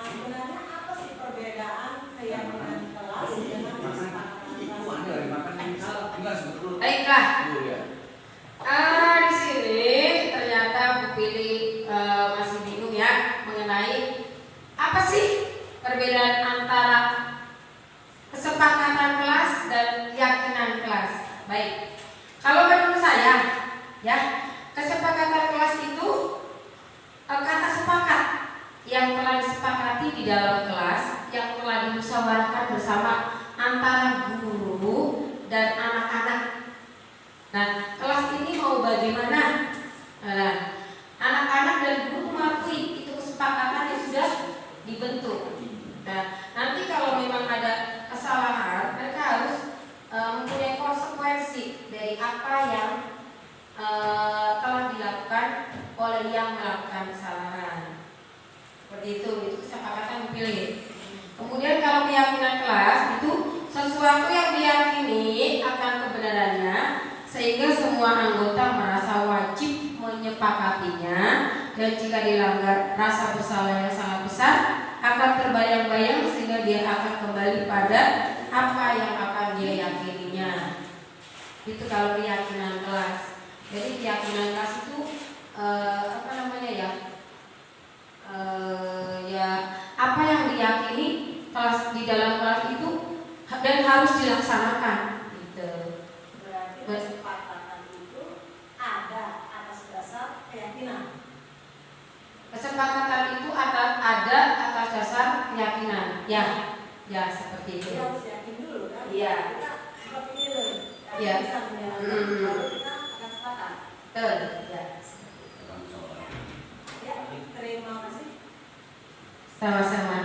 Sebenarnya apa sih perbedaan keyakinan kelas dengan kesepakatan kelas? Baiklah. Di sini ternyata Bu Pilih masih bingung ya mengenai apa sih perbedaan antara kesepakatan kelas dan keyakinan kelas. Baik, kalau menurut saya, ya, kesepakatan kelas itu kata sepakat yang telah disepakati di dalam kelas, yang telah dimusyawarahkan bersama antara guru dan anak-anak. Nah, kelas ini mau bagaimana? Nah, anak-anak dan guru mengakui itu kesepakatan yang sudah dibentuk. Nah, nanti kalau memang ada kesalahan, mereka harus mempunyai konsekuensi dari apa yang telah dilakukan oleh yang melakukan kesalahan. Seperti itu kesepakatan dipilih. Kemudian kalau keyakinan kelas itu sesuatu yang diyakini akan kebenarannya, sehingga semua anggota merasa wajib menyepakatinya, dan jika dilanggar rasa bersalah yang sangat besar akan terbayang-bayang sehingga dia akan kembali pada apa yang akan dia yakininya. Itu kalau keyakinan kelas. Jadi keyakinan kelas itu apa yang diyakini kelas di dalam kelas itu dan harus dilaksanakan. Gitu. Berarti kesepakatan itu ada atas dasar keyakinan. Kesepakatan itu ada atas dasar keyakinan. Ya seperti itu. Kita harus yakin dulu kan? Iya. Kita seperti ini loh. Iya. Bisa menjalankan. Baru kita akan sepakat. Betul. Ya. Ya, terima kasih. Sama-sama.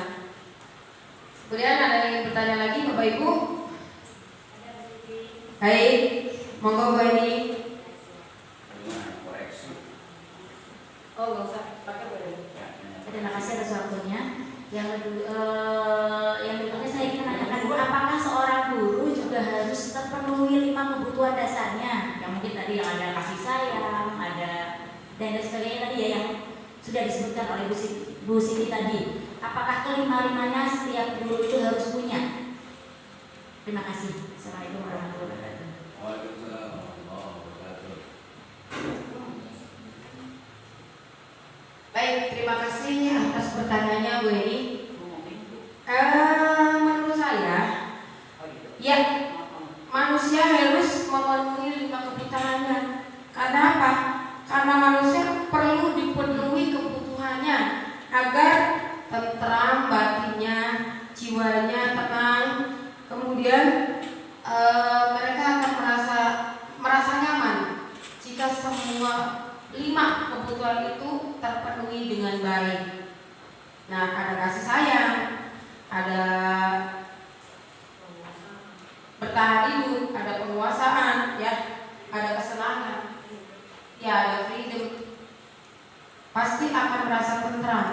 Kemudian ada bertanya lagi Bapak Ibu? Baik, monggo Bu Eni. Oh, nggak usah pakai Bu Eni. Terima kasih atas waktunya. Yang berikutnya saya ingin menanyakan, apakah seorang guru juga harus terpenuhi 5 kebutuhan dasarnya? Yang mungkin tadi yang ada kasih sayang, ada dan lain sebagainya tadi ya yang sudah disebutkan oleh Bu Siti tadi. Apakah kelima-limanya setiap guru itu harus punya? Terima kasih. Assalamualaikum warahmatullahi wabarakatuh. Waalaikumsalam warahmatullahi wabarakatuh. Baik, terima kasih atas pertanyaannya Bu Eni. Menurut saya, ya manusia harus memenuhi 5 kebutuhannya. Karena apa? Karena manusia perlu dipenuhi kebutuhannya agar tentram batinnya, jiwanya tenang. Kemudian mereka akan merasa nyaman jika semua 5 kebutuhan itu terpenuhi dengan baik. Nah, ada kasih sayang, ada bertahan hidup, ada penguasaan, ya, ada kesenangan, ya, ada freedom. Pasti akan merasa tentram,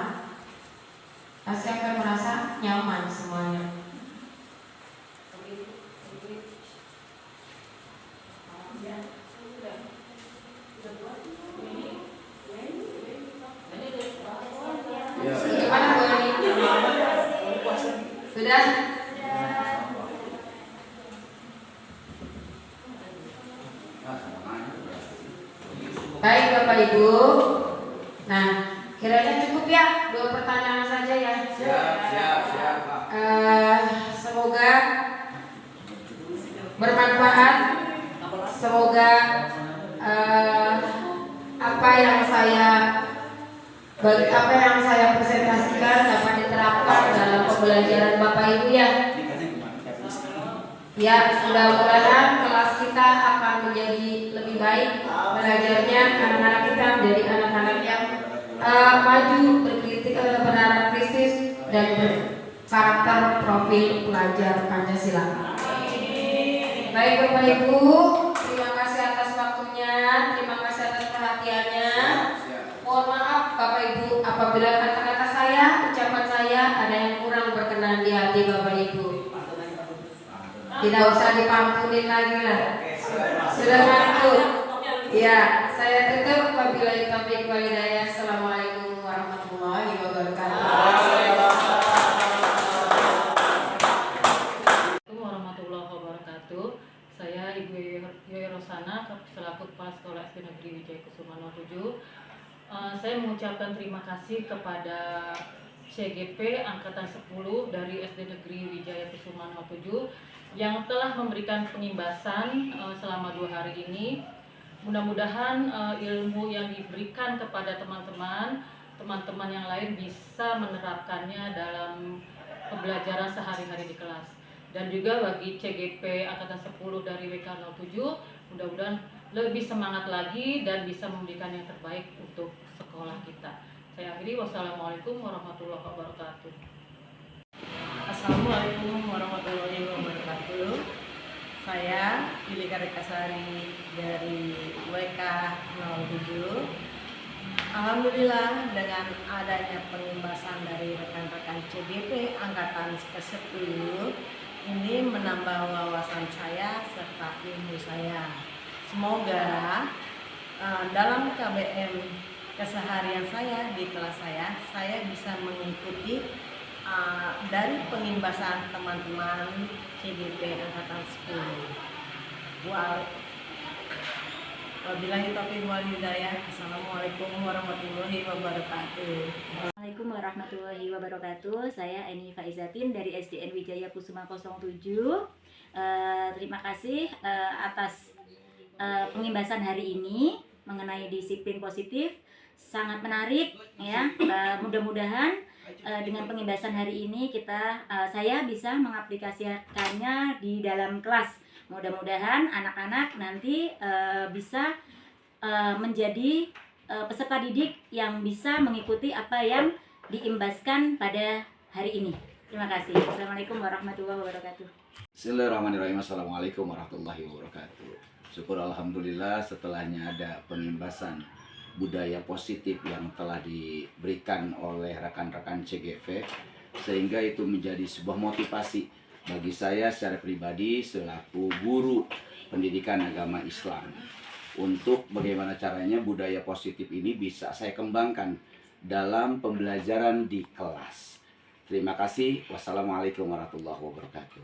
pasti akan merasa nyaman semuanya. Gimana Bu Eni? Sudah? Baik Bapak Ibu. Nah, kiranya cukup ya 2 pertanyaan saja ya. Siap, Pak. Semoga bermanfaat. Semoga apa yang saya presentasikan dapat diterapkan dalam pembelajaran Bapak Ibu ya. Ya, mudah-mudahan kelas kita akan menjadi lebih baik belajarnya, anak-anak kita menjadi anak-anak yang maju, bernarasistis dan berkarakter profil pelajar Pancasila. Baik Bapak Ibu, terima kasih atas waktunya, terima kasih atas perhatiannya. Mohon maaf Bapak Ibu apabila kata-kata saya, ucapan saya ada yang kurang berkenan di hati Bapak Ibu. Tidak usah dipampunin lagi lah. Sudah ngantuk. Ya, saya tutup. Wabillahi taufiq wal hidayah. Assalamualaikum warahmatullahi wabarakatuh. Assalamualaikum warahmatullahi wabarakatuh. Saya Ibu Yoyo Rosana, selaku Kepala Sekolah SD Negeri Wijaya Kusuma 07. Saya mengucapkan terima kasih kepada CGP Angkatan 10 dari SD Negeri Wijaya Kusuma 07 yang telah memberikan pengimbasan selama 2 hari ini. Mudah-mudahan ilmu yang diberikan kepada teman-teman yang lain bisa menerapkannya dalam pembelajaran sehari-hari di kelas. Dan juga bagi CGP Angkatan 10 dari WK 07, mudah-mudahan lebih semangat lagi dan bisa memberikan yang terbaik untuk sekolah kita. Saya akhiri, wassalamualaikum warahmatullahi wabarakatuh. Assalamualaikum warahmatullahi wabarakatuh. Saya Yulika Rekasari dari WK 07. Alhamdulillah dengan adanya pengimbasan dari rekan-rekan CGP Angkatan ke-10 ini menambah wawasan saya serta ilmu saya. Semoga dalam KBM keseharian saya di kelas saya bisa mengikuti dari pengimbasan teman-teman CGP Angkatan 10. Wabillahi taufiq wal hidayah. Assalamualaikum warahmatullahi wabarakatuh. Assalamualaikum warahmatullahi wabarakatuh. Saya Eni Faizatin dari SDN Wijaya Kusuma 07. Terima kasih atas pengimbasan hari ini mengenai disiplin positif. Sangat menarik ya. Mudah-mudahan dengan pengimbasan hari ini saya bisa mengaplikasikannya di dalam kelas. Mudah-mudahan anak-anak nanti bisa menjadi peserta didik yang bisa mengikuti apa yang diimbaskan pada hari ini. Terima kasih. Assalamualaikum warahmatullahi wabarakatuh. Bismillahirrahmanirrahim. Assalamualaikum warahmatullahi wabarakatuh. Syukur alhamdulillah setelahnya ada pengimbasan budaya positif yang telah diberikan oleh rekan-rekan CGV, sehingga itu menjadi sebuah motivasi bagi saya secara pribadi selaku guru pendidikan agama Islam untuk bagaimana caranya budaya positif ini bisa saya kembangkan dalam pembelajaran di kelas. Terima kasih. Wassalamualaikum warahmatullahi wabarakatuh.